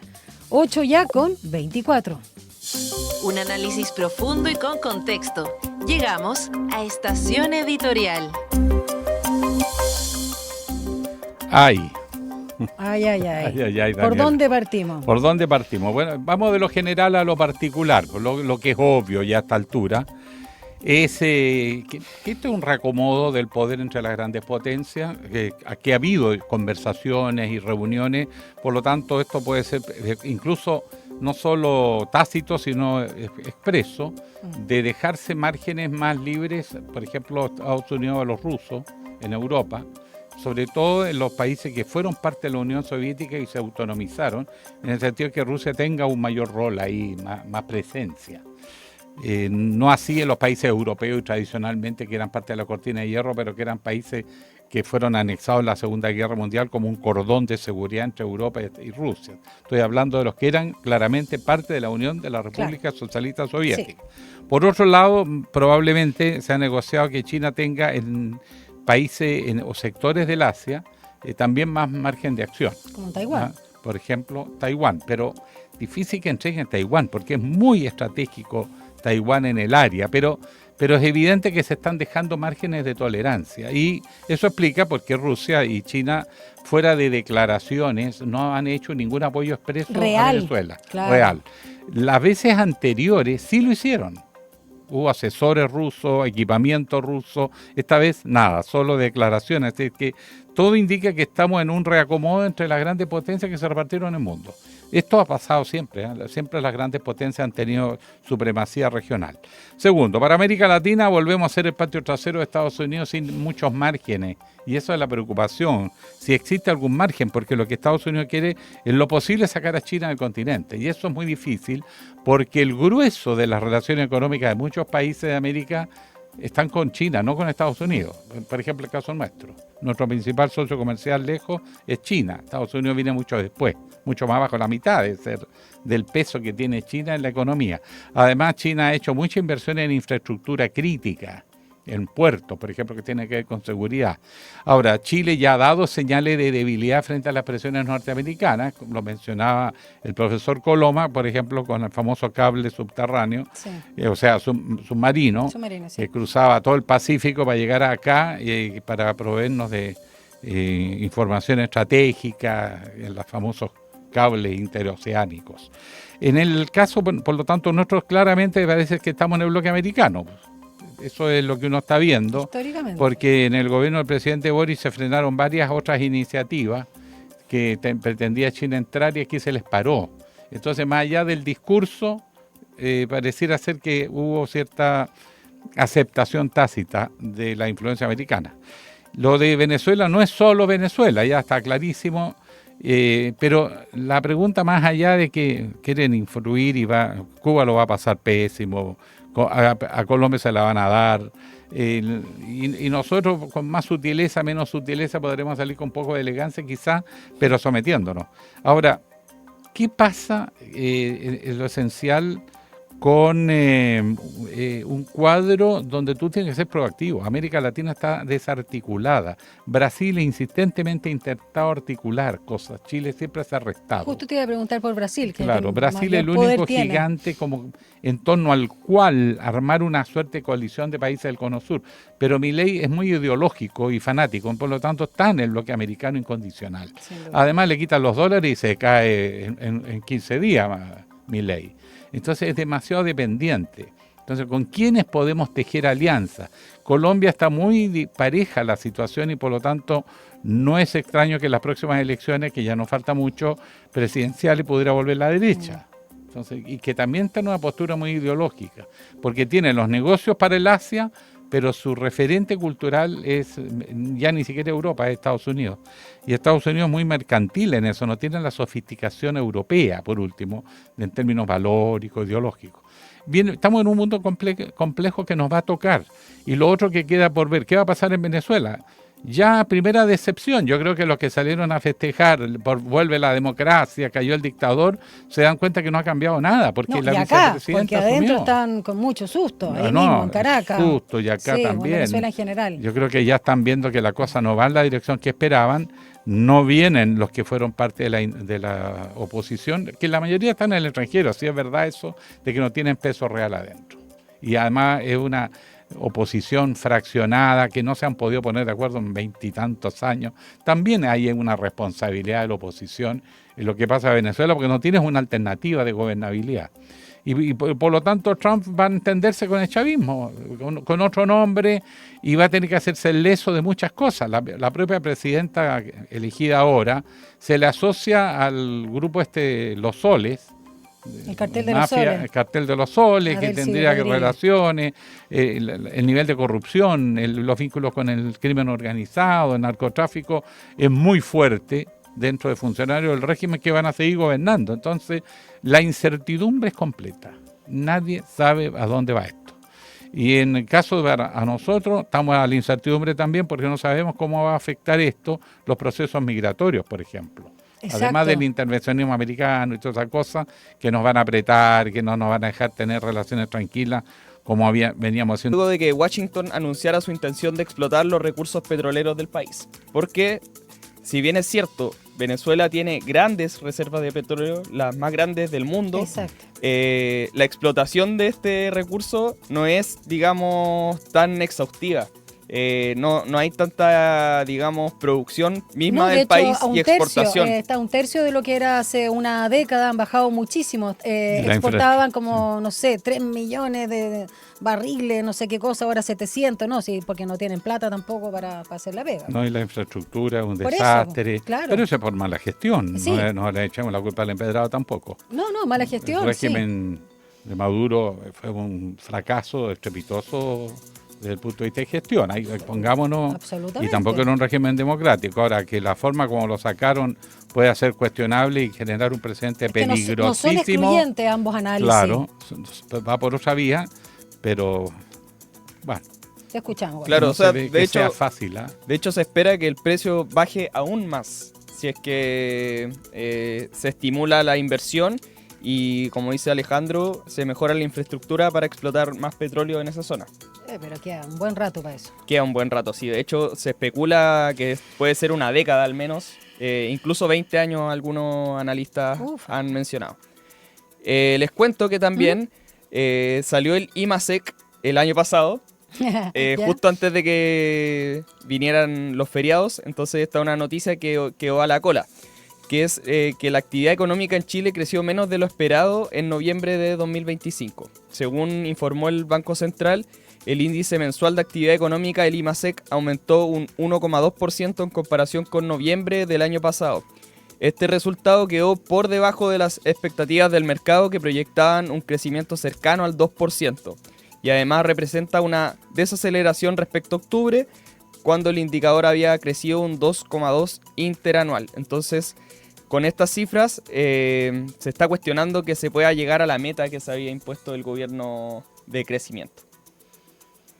S3: 8 ya con 24.
S1: Un análisis profundo y con contexto. Llegamos a Estación Editorial.
S2: Ay.
S3: Ay, ay, ay.
S2: Ay, ay,
S3: ¿Por
S2: Daniel.
S3: dónde partimos?
S2: ¿Por dónde partimos? Bueno, vamos de lo general a lo particular. Lo que es obvio ya a esta altura es que esto es un reacomodo del poder entre las grandes potencias, que ha habido conversaciones y reuniones, por lo tanto esto puede ser incluso no solo tácito, sino expreso, de dejarse márgenes más libres, por ejemplo, Estados Unidos a los rusos en Europa, sobre todo en los países que fueron parte de la Unión Soviética y se autonomizaron, en el sentido de que Rusia tenga un mayor rol ahí, más presencia. No así en los países europeos tradicionalmente que eran parte de la cortina de hierro, pero que eran países que fueron anexados en la Segunda Guerra Mundial como un cordón de seguridad entre Europa y Rusia. Estoy hablando de los que eran claramente parte de la Unión de la República Socialista Soviética. Sí. Por otro lado, probablemente se ha negociado que China tenga en países o sectores del Asia también más margen de acción.
S3: Como Taiwán.
S2: Por ejemplo, Taiwán, pero difícil que entreguen Taiwán porque es muy estratégico Taiwán en el área, pero es evidente que se están dejando márgenes de tolerancia y eso explica por qué Rusia y China, fuera de declaraciones, no han hecho ningún apoyo expreso a Venezuela.
S3: Claro.
S2: Real. Las veces anteriores sí lo hicieron. Hubo asesores rusos, equipamiento ruso, esta vez nada, solo declaraciones. Es decir, que todo indica que estamos en un reacomodo entre las grandes potencias que se repartieron en el mundo. Esto ha pasado siempre, ¿eh? Siempre las grandes potencias han tenido supremacía regional. Segundo, para América Latina volvemos a ser el patio trasero de Estados Unidos sin muchos márgenes, y eso es la preocupación, si existe algún margen, porque lo que Estados Unidos quiere en lo posible es sacar a China del continente, y eso es muy difícil, porque el grueso de las relaciones económicas de muchos países de América están con China, no con Estados Unidos. Por ejemplo, el caso nuestro. Nuestro principal socio comercial lejos es China. Estados Unidos viene mucho después, mucho más bajo la mitad del peso que tiene China en la economía. Además, China ha hecho mucha inversión en infraestructura crítica, en puertos, por ejemplo, que tiene que ver con seguridad. Ahora, Chile ya ha dado señales de debilidad frente a las presiones norteamericanas, como lo mencionaba el profesor Coloma, por ejemplo, con el famoso cable subterráneo, sí. O sea, submarino, sí. Que cruzaba todo el Pacífico para llegar acá y para proveernos de información estratégica, en los famosos cables interoceánicos. En el caso, por lo tanto, nosotros claramente parece que estamos en el bloque americano. Eso es lo que uno está viendo, porque en el gobierno del presidente Boris se frenaron varias otras iniciativas que pretendía China entrar y aquí se les paró. Entonces, más allá del discurso, pareciera ser que hubo cierta aceptación tácita de la influencia americana. Lo de Venezuela no es solo Venezuela, ya está clarísimo, pero la pregunta más allá de que quieren influir y Cuba lo va a pasar pésimo, a Colombia se la van a dar, y nosotros con más sutileza, menos sutileza podremos salir con un poco de elegancia quizás, pero sometiéndonos. Ahora, ¿qué pasa en lo esencial con un cuadro donde tú tienes que ser proactivo? América Latina está desarticulada. Brasil insistentemente ha intentado articular cosas. Chile siempre se ha restado.
S3: Justo te iba a preguntar por Brasil.
S2: Claro, Brasil es el único gigante como en torno al cual armar una suerte de coalición de países del Cono Sur. Pero Milei es muy ideológico y fanático, por lo tanto está en el bloque americano incondicional. Además le quitan los dólares y se cae en 15 días Milei. Entonces es demasiado dependiente. Entonces, ¿con quiénes podemos tejer alianzas? Colombia está muy pareja la situación y por lo tanto no es extraño que en las próximas elecciones, que ya no falta mucho, presidenciales pudiera volver la derecha. Entonces, y que también está en una postura muy ideológica, porque tiene los negocios para el Asia, pero su referente cultural es ya ni siquiera Europa, es Estados Unidos. Y Estados Unidos es muy mercantil en eso, no tiene la sofisticación europea, por último, en términos valóricos, ideológicos. Bien, estamos en un mundo complejo que nos va a tocar. Y lo otro que queda por ver, ¿qué va a pasar en Venezuela? Ya primera decepción, yo creo que los que salieron a festejar, vuelve la democracia, cayó el dictador, se dan cuenta que no ha cambiado nada, porque la vicepresidenta
S3: porque adentro
S2: asumió.
S3: Están con mucho susto, ahí mismo, en Caracas.
S2: Susto, y acá también.
S3: Venezuela en general.
S2: Yo creo que ya están viendo que la cosa no va en la dirección que esperaban, no vienen los que fueron parte de la oposición, que la mayoría están en el extranjero, así es verdad eso, de que no tienen peso real adentro. Y además es una oposición fraccionada, que no se han podido poner de acuerdo en 20 y tantos años. También hay una responsabilidad de la oposición en lo que pasa en Venezuela, porque no tienes una alternativa de gobernabilidad. Y por lo tanto Trump va a entenderse con el chavismo, con otro nombre, y va a tener que hacerse el leso de muchas cosas. La propia presidenta elegida ahora se le asocia al grupo Los Soles,
S3: el cartel de los soles.
S2: El cartel de los soles, que
S3: Adel
S2: tendría
S3: Rodríguez.
S2: relaciones, el nivel de corrupción, los vínculos con el crimen organizado, el narcotráfico, es muy fuerte dentro de funcionarios del régimen que van a seguir gobernando. Entonces, la incertidumbre es completa. Nadie sabe a dónde va esto. Y en el caso de a nosotros, estamos a la incertidumbre también porque no sabemos cómo va a afectar esto los procesos migratorios, por ejemplo.
S3: Exacto.
S2: Además del intervencionismo americano y todas esas cosas que nos van a apretar, que no nos van a dejar tener relaciones tranquilas como veníamos haciendo.
S10: Luego de que Washington anunciara su intención de explotar los recursos petroleros del país. Porque, si bien es cierto, Venezuela tiene grandes reservas de petróleo, las más grandes del mundo.
S3: Exacto.
S10: La explotación de este recurso no es, digamos, tan exhaustiva. No hay tanta, digamos, producción misma
S3: de
S10: del
S3: hecho,
S10: país
S3: a un
S10: y exportación.
S3: Tercio, está un tercio de lo que era hace una década, han bajado muchísimo. Exportaban como, no sé, 3 millones de barriles, no sé qué cosa, ahora 700, no, sí, porque no tienen plata tampoco para hacer la pega.
S2: No, y la infraestructura es un
S3: Por
S2: desastre.
S3: eso, claro.
S2: Pero eso es por mala gestión,
S3: Sí.
S2: no le echamos la culpa al empedrado tampoco.
S3: No, mala gestión,
S2: El régimen de Maduro fue un fracaso estrepitoso desde el punto de vista de gestión, ahí pongámonos,
S3: Absolutamente.
S2: y tampoco era un régimen democrático. Ahora, que la forma como lo sacaron puede ser cuestionable y generar un precedente
S3: Es que
S2: peligrosísimo.
S3: no son excluyentes ambos análisis.
S2: Claro, va por otra vía, pero bueno.
S3: Te escuchamos.
S10: Claro,
S2: no
S10: o sea,
S2: se ve
S10: de
S2: que
S10: hecho,
S2: sea fácil, ¿eh?
S10: De hecho, se espera que el precio baje aún más si es que se estimula la inversión y, como dice Alejandro, se mejora la infraestructura para explotar más petróleo en esa zona.
S3: Pero queda un buen rato para eso.
S10: Queda un buen rato, sí. De hecho, se especula que puede ser una década al menos, incluso 20 años algunos analistas han mencionado. Les cuento que también salió el IMASEC el año pasado, justo antes de que vinieran los feriados. Entonces esta es una noticia que quedó a la cola, que es que la actividad económica en Chile creció menos de lo esperado en noviembre de 2025. Según informó el Banco Central, el índice mensual de actividad económica, el IMASEC, aumentó un 1,2% en comparación con noviembre del año pasado. Este resultado quedó por debajo de las expectativas del mercado, que proyectaban un crecimiento cercano al 2%. Y además representa una desaceleración respecto a octubre, cuando el indicador había crecido un 2,2% interanual. Entonces, con estas cifras, se está cuestionando que se pueda llegar a la meta que se había impuesto el gobierno de crecimiento.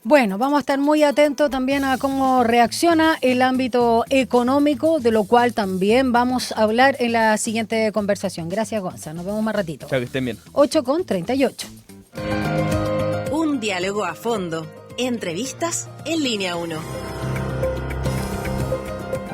S3: Bueno, vamos a estar muy atentos también a cómo reacciona el ámbito económico, de lo cual también vamos a hablar en la siguiente conversación. Gracias, Gonza. Nos vemos más ratito.
S10: Chao, que estén bien.
S3: 8:38.
S1: Un diálogo a fondo. Entrevistas en Línea 1.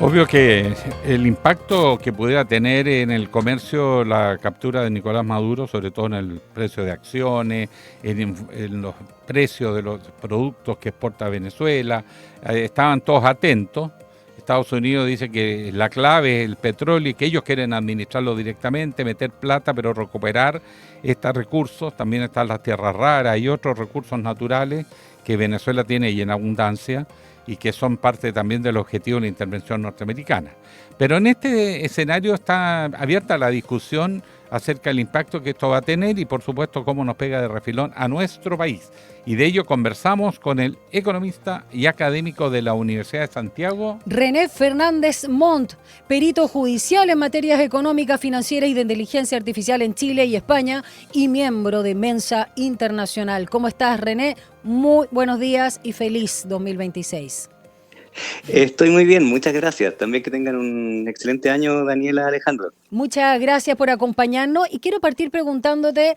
S2: Obvio que el impacto que pudiera tener en el comercio la captura de Nicolás Maduro, sobre todo en el precio de acciones, en los precios de los productos que exporta Venezuela, estaban todos atentos. Estados Unidos dice que la clave es el petróleo y que ellos quieren administrarlo directamente, meter plata, pero recuperar estos recursos. También están las tierras raras y otros recursos naturales que Venezuela tiene y en abundancia, y que son parte también del objetivo de la intervención norteamericana. Pero en este escenario está abierta la discusión acerca del impacto que esto va a tener y, por supuesto, cómo nos pega de refilón a nuestro país. Y de ello conversamos con el economista y académico de la Universidad de Santiago,
S3: René Fernández Montt, perito judicial en materias económicas, financieras y de inteligencia artificial en Chile y España y miembro de Mensa Internacional. ¿Cómo estás, René? Muy buenos días y feliz 2026.
S11: Estoy muy bien, muchas gracias. También que tengan un excelente año, Daniela, Alejandro.
S3: Muchas gracias por acompañarnos y quiero partir preguntándote,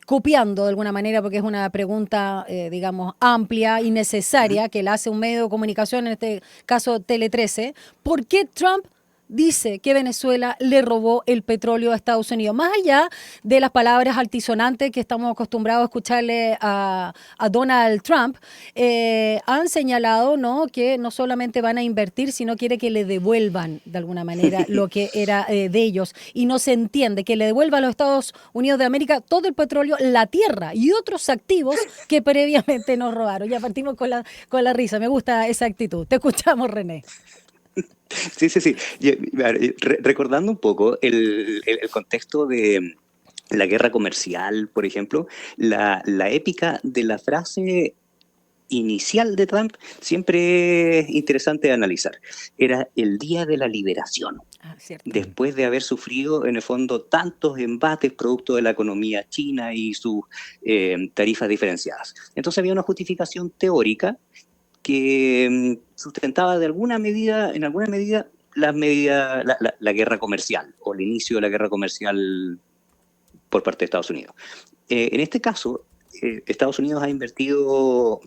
S3: copiando de alguna manera, porque es una pregunta, digamos, amplia y necesaria que la hace un medio de comunicación, en este caso Tele 13. ¿Por qué Trump dice que Venezuela le robó el petróleo a Estados Unidos? Más allá de las palabras altisonantes que estamos acostumbrados a escucharle a Donald Trump, han señalado, ¿no?, que no solamente van a invertir, sino quiere que le devuelvan de alguna manera lo que era de ellos. Y no se entiende que le devuelva a los Estados Unidos de América todo el petróleo, la tierra y otros activos que previamente nos robaron. Ya partimos con la risa. Me gusta esa actitud. Te escuchamos, René.
S11: Sí, sí, sí. Recordando un poco el contexto de la guerra comercial, por ejemplo, la épica de la frase inicial de Trump siempre es interesante de analizar. Era el día de la liberación. Después de haber sufrido, en el fondo, tantos embates producto de la economía china y sus tarifas diferenciadas. Entonces había una justificación teórica que sustentaba en alguna medida la guerra comercial o el inicio de la guerra comercial por parte de Estados Unidos. En este caso, Estados Unidos ha invertido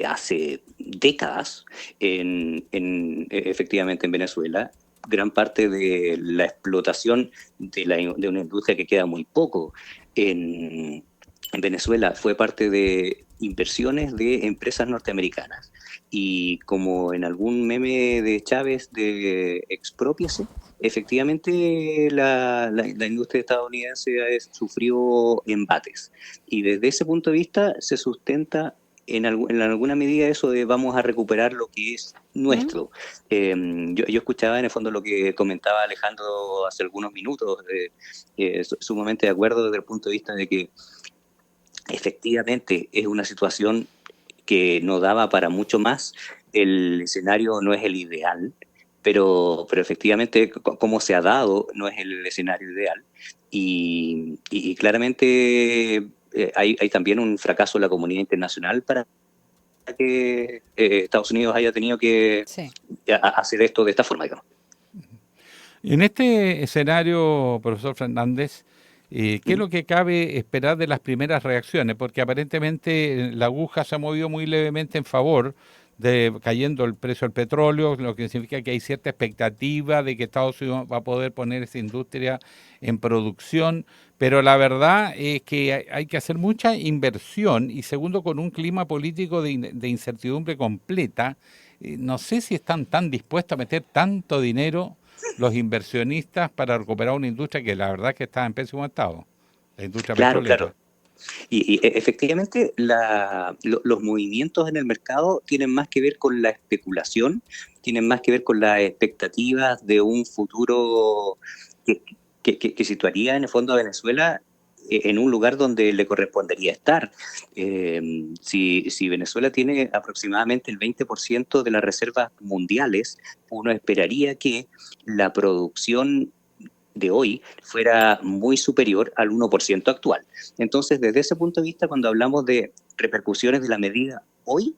S11: hace décadas efectivamente en Venezuela. Gran parte de la explotación de una industria que queda muy poco en Venezuela fue parte de inversiones de empresas norteamericanas. Y como en algún meme de Chávez de exprópiese, efectivamente la industria estadounidense sufrió embates. Y desde ese punto de vista se sustenta en alguna medida eso de vamos a recuperar lo que es nuestro. Yo escuchaba en el fondo lo que comentaba Alejandro hace algunos minutos, sumamente de acuerdo desde el punto de vista de que efectivamente es una situación que no daba para mucho más. El escenario no es el ideal, pero efectivamente como se ha dado no es el escenario ideal. Y claramente hay también un fracaso de la comunidad internacional para que Estados Unidos haya tenido que hacer esto de esta forma, digamos.
S2: En este escenario, profesor Fernández, ¿qué es lo que cabe esperar de las primeras reacciones? Porque aparentemente la aguja se ha movido muy levemente en favor de cayendo el precio del petróleo, lo que significa que hay cierta expectativa de que Estados Unidos va a poder poner esa industria en producción, pero la verdad es que hay que hacer mucha inversión y segundo, con un clima político de incertidumbre completa, no sé si están tan dispuestos a meter tanto dinero los inversionistas para recuperar una industria que la verdad que está en pésimo estado, la industria petrolera.
S11: Claro. Y efectivamente los movimientos en el mercado tienen más que ver con la especulación, tienen más que ver con las expectativas de un futuro que situaría en el fondo a Venezuela en un lugar donde le correspondería estar. Si Venezuela tiene aproximadamente el 20% de las reservas mundiales, uno esperaría que la producción de hoy fuera muy superior al 1% actual. Entonces, desde ese punto de vista, cuando hablamos de repercusiones de la medida hoy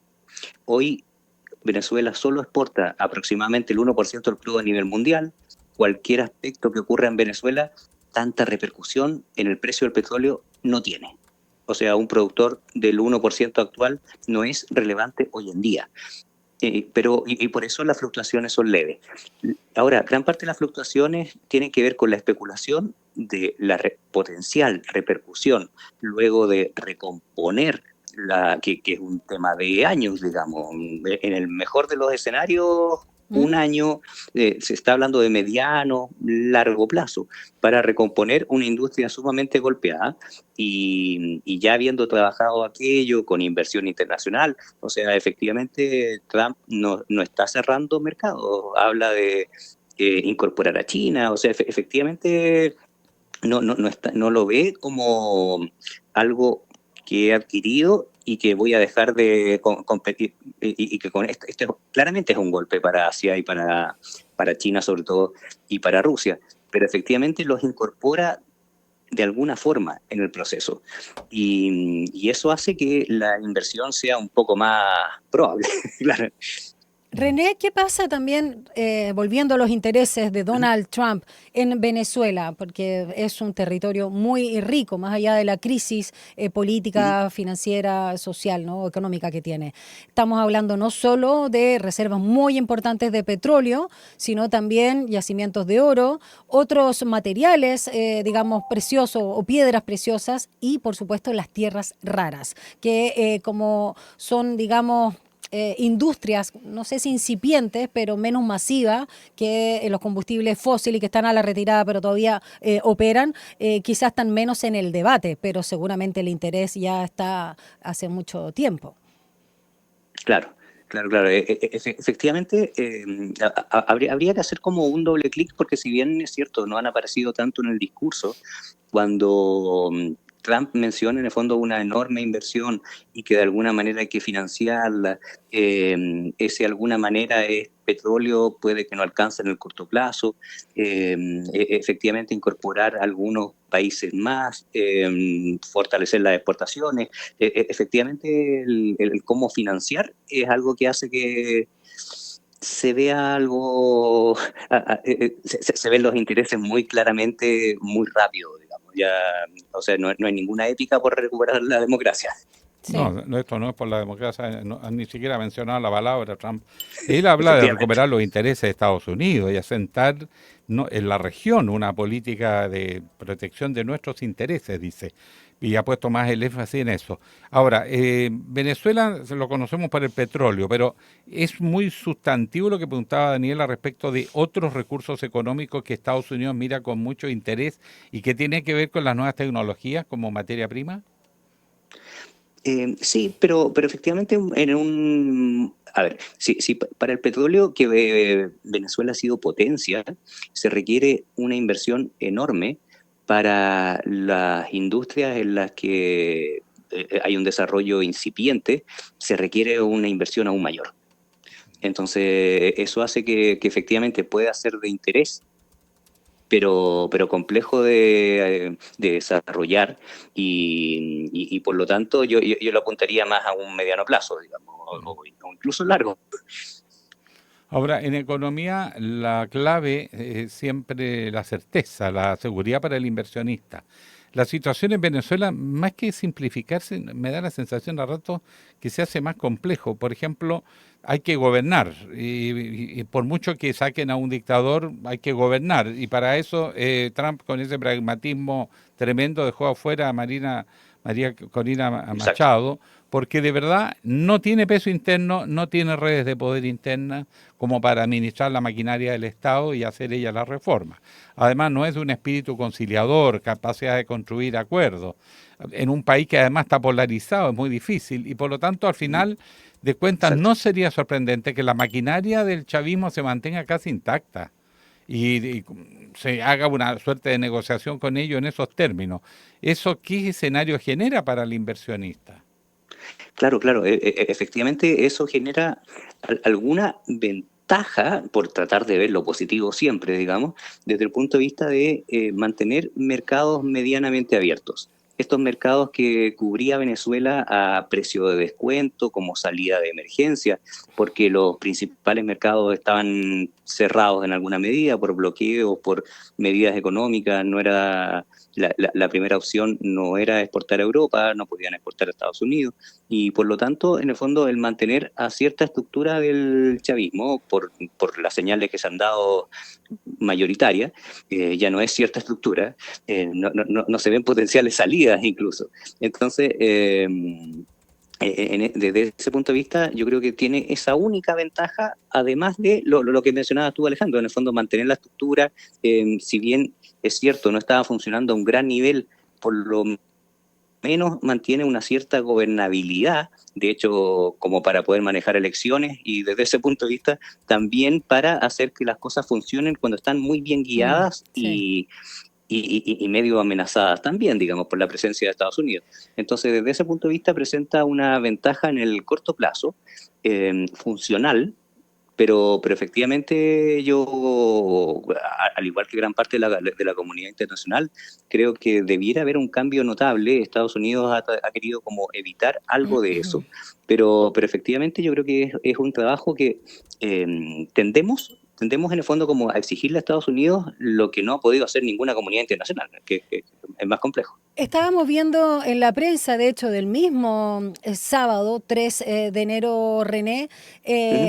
S11: Venezuela solo exporta aproximadamente el 1% del crudo a nivel mundial. Cualquier aspecto que ocurra en Venezuela, tanta repercusión en el precio del petróleo no tiene. O sea, un productor del 1% actual no es relevante hoy en día. Pero por eso las fluctuaciones son leves. Ahora, gran parte de las fluctuaciones tienen que ver con la especulación de la potencial repercusión luego de recomponer, que es un tema de años, digamos. En el mejor de los escenarios, un año, se está hablando de mediano, largo plazo, para recomponer una industria sumamente golpeada y ya habiendo trabajado aquello con inversión internacional. O sea, efectivamente Trump no está cerrando mercados, habla de incorporar a China, o sea, efectivamente no lo ve como algo que he adquirido y que voy a dejar de competir, y que con esto claramente es un golpe para Asia y para China sobre todo, y para Rusia, pero efectivamente los incorpora de alguna forma en el proceso. Y eso hace que la inversión sea un poco más probable. Claro.
S3: René, ¿qué pasa también, volviendo a los intereses de Donald Trump en Venezuela? Porque es un territorio muy rico, más allá de la crisis política, financiera, social, ¿no? Económica que tiene. Estamos hablando no solo de reservas muy importantes de petróleo, sino también yacimientos de oro, otros materiales, digamos, preciosos o piedras preciosas y, por supuesto, las tierras raras, que como son, digamos, industrias, no sé si incipientes, pero menos masivas que los combustibles fósiles que están a la retirada pero todavía operan, quizás están menos en el debate, pero seguramente el interés ya está hace mucho tiempo.
S11: Claro. Efectivamente, habría que hacer como un doble clic, porque si bien es cierto, no han aparecido tanto en el discurso, cuando Trump menciona en el fondo una enorme inversión y que de alguna manera hay que financiarla, ese de alguna manera es petróleo, puede que no alcance en el corto plazo, efectivamente incorporar algunos países más, fortalecer las exportaciones, efectivamente el cómo financiar es algo que hace que se vea algo, se ven los intereses muy claramente, muy rápido, digamos. Ya, o sea, no hay ninguna épica por recuperar la democracia.
S3: Sí.
S2: No, esto no es por la democracia, ni siquiera ha mencionado la palabra Trump. Él habla de recuperar los intereses de Estados Unidos y asentar en la región una política de protección de nuestros intereses, dice. Y ha puesto más el énfasis en eso. Ahora, Venezuela lo conocemos por el petróleo, pero es muy sustantivo lo que preguntaba Daniela respecto de otros recursos económicos que Estados Unidos mira con mucho interés y que tiene que ver con las nuevas tecnologías como materia prima.
S11: Sí, pero efectivamente a ver, si para el petróleo que Venezuela ha sido potencia, se requiere una inversión enorme. Para las industrias en las que hay un desarrollo incipiente, se requiere una inversión aún mayor. Entonces, eso hace que efectivamente pueda ser de interés, pero complejo de desarrollar y por lo tanto yo lo apuntaría más a un mediano plazo, digamos, o incluso largo.
S2: Ahora, en economía la clave es siempre la certeza, la seguridad para el inversionista. La situación en Venezuela, más que simplificarse, me da la sensación a rato que se hace más complejo. Por ejemplo, hay que gobernar y por mucho que saquen a un dictador, hay que gobernar. Y para eso Trump, con ese pragmatismo tremendo, dejó afuera a María Corina Machado, porque de verdad no tiene peso interno, no tiene redes de poder interna como para administrar la maquinaria del Estado y hacer ella la reforma. Además, no es de un espíritu conciliador, capacidad de construir acuerdos. En un país que además está polarizado, es muy difícil, y por lo tanto, al final de cuentas, no sería sorprendente que la maquinaria del chavismo se mantenga casi intacta y se haga una suerte de negociación con ellos en esos términos. ¿Eso qué escenario genera para el inversionista?
S11: Claro, efectivamente eso genera alguna ventaja, por tratar de ver lo positivo siempre, digamos, desde el punto de vista de mantener mercados medianamente abiertos. Estos mercados que cubría Venezuela a precio de descuento, como salida de emergencia, porque los principales mercados estaban cerrados en alguna medida por bloqueos, por medidas económicas, no era la primera opción, no era exportar a Europa, no podían exportar a Estados Unidos, y por lo tanto, en el fondo, el mantener a cierta estructura del chavismo, por las señales que se han dado mayoritaria, ya no es cierta estructura, no se ven potenciales salidas incluso. Entonces, desde ese punto de vista, yo creo que tiene esa única ventaja, además de lo que mencionabas tú, Alejandro, en el fondo mantener la estructura, si bien es cierto, no estaba funcionando a un gran nivel, por lo menos mantiene una cierta gobernabilidad, de hecho, como para poder manejar elecciones, y desde ese punto de vista también para hacer que las cosas funcionen cuando están muy bien guiadas y medio amenazadas también, digamos, por la presencia de Estados Unidos. Entonces, desde ese punto de vista presenta una ventaja en el corto plazo, funcional, Pero efectivamente yo, al igual que gran parte de la comunidad internacional, creo que debiera haber un cambio notable. Estados Unidos ha querido como evitar algo de eso, pero efectivamente yo creo que es un trabajo que tendemos en el fondo como a exigirle a Estados Unidos lo que no ha podido hacer ninguna comunidad internacional, que es más complejo.
S3: Estábamos viendo en la prensa, de hecho, del mismo sábado, 3 de enero, René,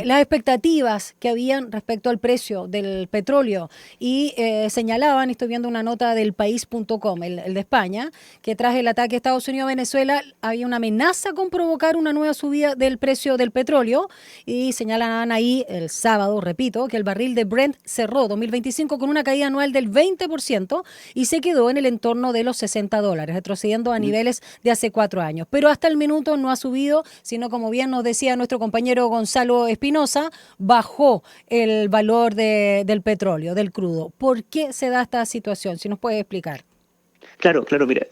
S3: las expectativas que habían respecto al precio del petróleo y señalaban, estoy viendo una nota del país.com, el de España, que tras el ataque a Estados Unidos a Venezuela había una amenaza con provocar una nueva subida del precio del petróleo y señalaban ahí el sábado, repito, que el barril de Brent cerró 2025 con una caída anual del 20% y se quedó en el entorno de los $60, retrocediendo a niveles de hace 4 años. Pero hasta el minuto no ha subido, sino como bien nos decía nuestro compañero Gonzalo Espinosa, bajó el valor del petróleo, del crudo. ¿Por qué se da esta situación? Si nos puede explicar.
S11: Claro, mira,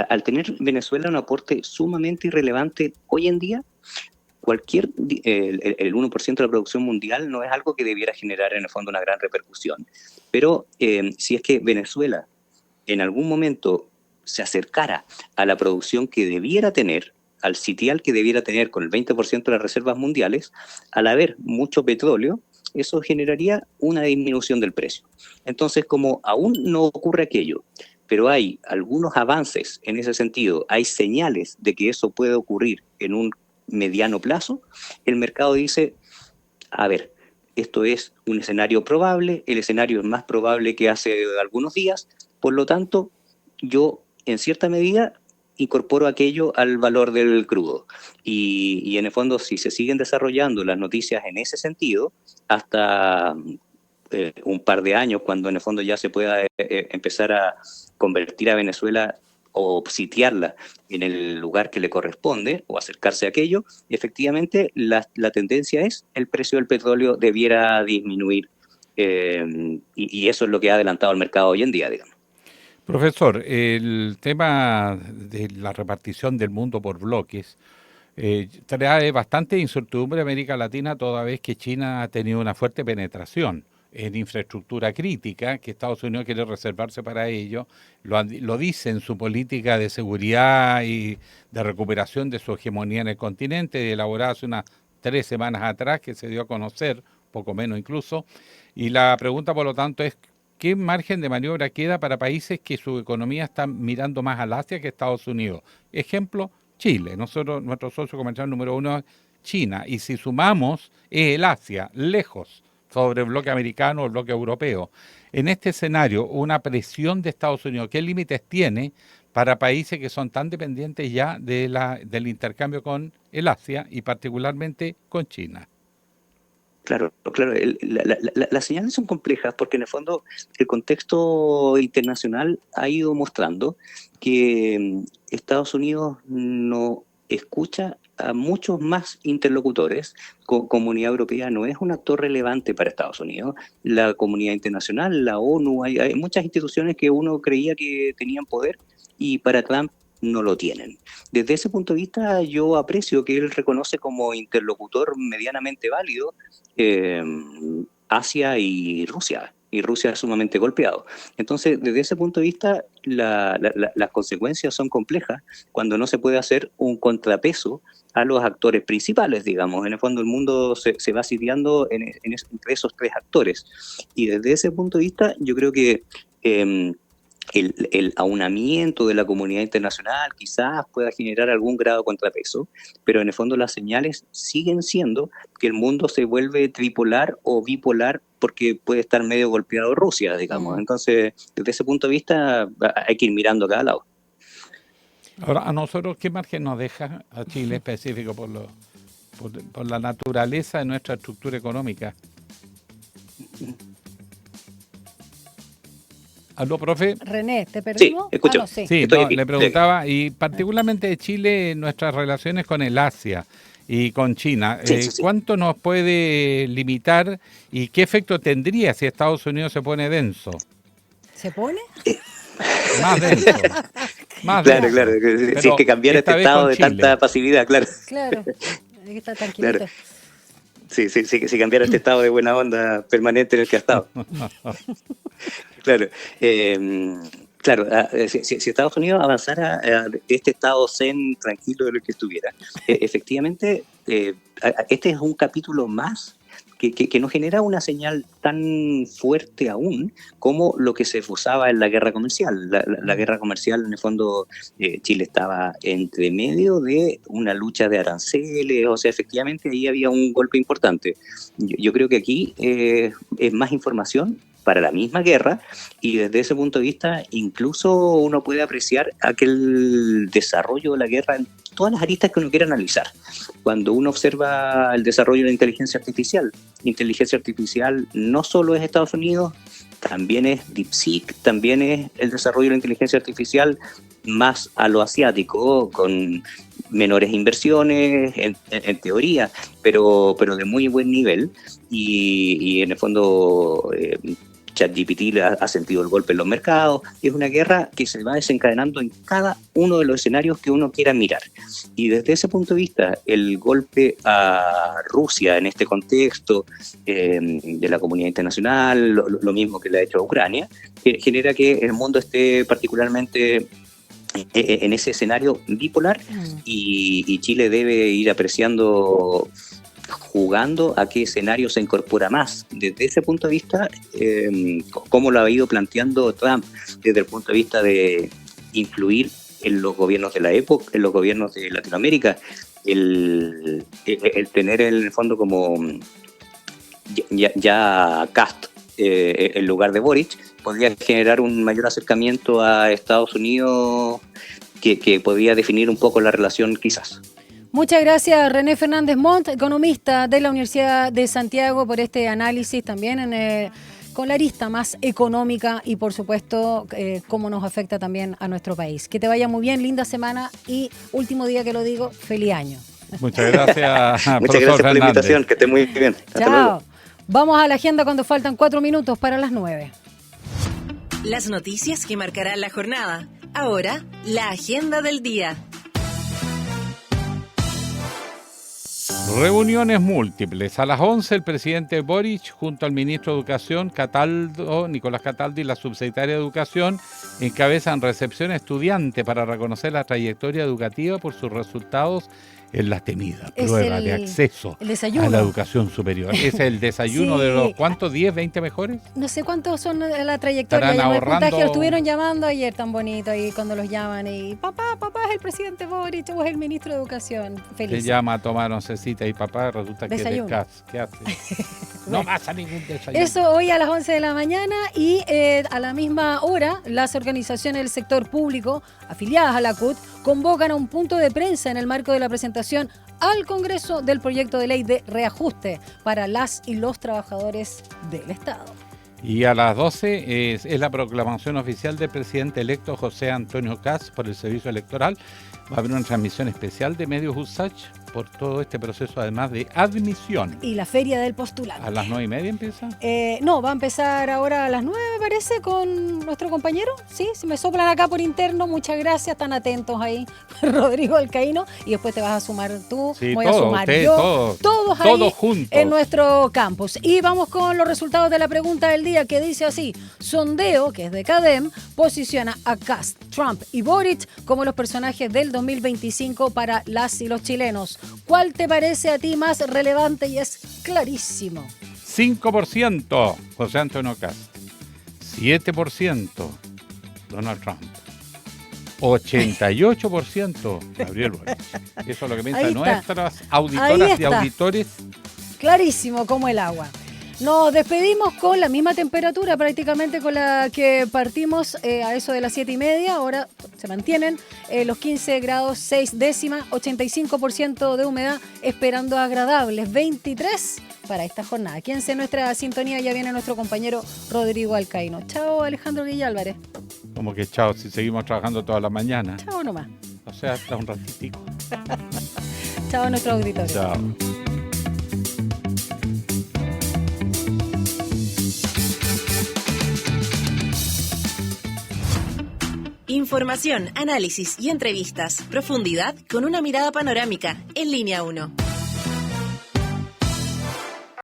S11: al tener Venezuela un aporte sumamente irrelevante hoy en día, el 1% de la producción mundial no es algo que debiera generar en el fondo una gran repercusión. Pero si es que Venezuela en algún momento se acercara a la producción que debiera tener, al sitial que debiera tener con el 20% de las reservas mundiales, al haber mucho petróleo, eso generaría una disminución del precio. Entonces, como aún no ocurre aquello, pero hay algunos avances en ese sentido, hay señales de que eso puede ocurrir en un mediano plazo, el mercado dice, a ver, esto es un escenario probable, el escenario es más probable que hace algunos días, por lo tanto, yo en cierta medida incorporo aquello al valor del crudo. Y en el fondo, si se siguen desarrollando las noticias en ese sentido, hasta un par de años, cuando en el fondo ya se pueda empezar a convertir a Venezuela o sitiarla en el lugar que le corresponde o acercarse a aquello, efectivamente la tendencia es el precio del petróleo debiera disminuir y eso es lo que ha adelantado el mercado hoy en día, digamos.
S2: Profesor, el tema de la repartición del mundo por bloques trae bastante incertidumbre a América Latina toda vez que China ha tenido una fuerte penetración en infraestructura crítica, que Estados Unidos quiere reservarse para ello, lo dice en su política de seguridad y de recuperación de su hegemonía en el continente, elaborada hace unas 3 semanas atrás, que se dio a conocer, poco menos incluso, y la pregunta por lo tanto es, ¿qué margen de maniobra queda para países que su economía está mirando más al Asia que Estados Unidos? Ejemplo, Chile, nuestro socio comercial número 1 es China, y si sumamos es el Asia, lejos, sobre el bloque americano o el bloque europeo. En este escenario, una presión de Estados Unidos, ¿qué límites tiene para países que son tan dependientes ya del intercambio con el Asia y particularmente con China?
S11: Claro, las señales son complejas porque en el fondo el contexto internacional ha ido mostrando que Estados Unidos no escucha a muchos más interlocutores. Comunidad Europea no es un actor relevante para Estados Unidos. La comunidad internacional, la ONU, hay muchas instituciones que uno creía que tenían poder y para Trump no lo tienen. Desde ese punto de vista yo aprecio que él reconoce como interlocutor medianamente válido Asia y Rusia es sumamente golpeado. Entonces, desde ese punto de vista, las consecuencias son complejas cuando no se puede hacer un contrapeso a los actores principales, digamos. En el fondo, el mundo se va sitiando entre esos 3 actores. Y desde ese punto de vista, yo creo que el aunamiento de la comunidad internacional quizás pueda generar algún grado de contrapeso, pero en el fondo las señales siguen siendo que el mundo se vuelve tripolar o bipolar porque puede estar medio golpeado Rusia, digamos. Entonces, desde ese punto de vista hay que ir mirando a cada lado.
S2: Ahora, ¿a nosotros qué margen nos deja a Chile específico por la naturaleza de nuestra estructura económica? ¿Aló, profe?
S3: René, ¿te perdimos?
S11: Sí, escucho.
S2: Sí, le preguntaba, y particularmente de Chile, nuestras relaciones con el Asia y con China, ¿cuánto nos puede limitar y qué efecto tendría si Estados Unidos se pone denso?
S3: ¿Se pone?
S2: Más denso.
S11: Claro. Si es que cambiara este estado de tanta pasividad, claro.
S3: Claro, hay que estar tranquilito.
S11: si cambiara este estado de buena onda permanente en el que ha estado. Claro. Claro, si Estados Unidos avanzara de este estado zen, tranquilo de lo que estuviera, efectivamente, este es un capítulo más que no genera una señal tan fuerte aún como lo que se usaba en la guerra comercial. La guerra comercial, en el fondo, Chile estaba entre medio de una lucha de aranceles, o sea, efectivamente ahí había un golpe importante. Yo creo que aquí es más información para la misma guerra, y desde ese punto de vista incluso uno puede apreciar aquel desarrollo de la guerra en todas las aristas que uno quiera analizar. Cuando uno observa el desarrollo de la inteligencia artificial no solo es Estados Unidos, también es DeepSeek, también es el desarrollo de la inteligencia artificial más a lo asiático, con menores inversiones en teoría, pero de muy buen nivel, y en el fondo ChatGPT ha sentido el golpe en los mercados. Es una guerra que se va desencadenando en cada uno de los escenarios que uno quiera mirar. Y desde ese punto de vista, el golpe a Rusia en este contexto de la comunidad internacional, lo mismo que le ha hecho a Ucrania, genera que el mundo esté particularmente en ese escenario bipolar, y Chile debe ir apreciando, jugando a qué escenario se incorpora más. Desde ese punto de vista, cómo lo ha ido planteando Trump desde el punto de vista de influir en los gobiernos de la época, en los gobiernos de Latinoamérica, el tener en el fondo como ya Cast en lugar de Boric, podría generar un mayor acercamiento a Estados Unidos que podría definir un poco la relación quizás.
S3: Muchas gracias, René Fernández Montt, economista de la Universidad de Santiago, por este análisis también con la arista más económica y, por supuesto, cómo nos afecta también a nuestro país. Que te vaya muy bien, linda semana y, último día que lo digo, feliz año.
S2: Muchas gracias.
S11: Muchas gracias por la invitación, que esté muy bien. Hasta
S3: Chao.
S11: luego.
S3: Vamos a la agenda cuando faltan 4 minutos para las 9.
S1: Las noticias que marcarán la jornada. Ahora, la agenda del día.
S2: Reuniones múltiples. A las 11 el presidente Boric junto al ministro de Educación Nicolás Cataldo, y la subsecretaria de Educación encabezan recepción estudiante para reconocer la trayectoria educativa por sus resultados en la temida prueba de acceso a la educación superior. Es el desayuno de los, ¿cuántos? ¿10, 20 mejores?
S3: No sé cuántos son la trayectoria. El puntaje lo estuvieron llamando ayer tan bonito, ahí cuando los llaman y papá es el presidente Boric o es el ministro de Educación. Feliz.
S2: Se llama a tomar oncecita y papá resulta
S3: desayuno.
S2: Que es de ¿Qué hace? No pasa ningún desayuno.
S3: Eso hoy a las 11 de la mañana, y a la misma hora las organizaciones del sector público afiliadas a la CUT convocan a un punto de prensa en el marco de la presentación al Congreso del proyecto de ley de reajuste para las y los trabajadores del Estado.
S2: Y a las 12 es la proclamación oficial del presidente electo José Antonio Kast por el Servicio Electoral. Va a haber una transmisión especial de Medios USACH por todo este proceso, además de admisión.
S3: Y la feria del postulante.
S2: ¿A las 9:30 empieza?
S3: No, va a empezar ahora a las 9, me parece, con nuestro compañero. Sí, si me soplan acá por interno, muchas gracias, están atentos ahí, Rodrigo Alcaíno, y después te vas a sumar tú,
S2: sí,
S3: voy a sumar yo, todos ahí
S2: juntos
S3: en nuestro campus. Y vamos con los resultados de la pregunta del día, que dice así: sondeo, que es de CADEM, posiciona a Kast, Trump y Boric como los personajes del 2025 para las y los chilenos. ¿Cuál te parece a ti más relevante? Y es clarísimo.
S2: 5% José Antonio Kast, 7% Donald Trump, 88% Gabriel Boric. Eso es lo que piensan nuestras auditoras y auditores.
S3: Clarísimo como el agua. Nos despedimos con la misma temperatura prácticamente con la que partimos a eso de las 7:30. Ahora se mantienen los 15 grados 6 décimas, 85% de humedad, esperando agradables 23 para esta jornada. Quédense en nuestra sintonía, ya viene nuestro compañero Rodrigo Alcaíno. Chao, Alejandro Guilla Álvarez.
S2: Como que chao, si seguimos trabajando toda la mañana.
S3: Chao nomás.
S2: O sea, hasta un ratitico.
S3: Chao a nuestro auditorio.
S2: Chao.
S1: Información, análisis y entrevistas. Profundidad con una mirada panorámica en Línea 1.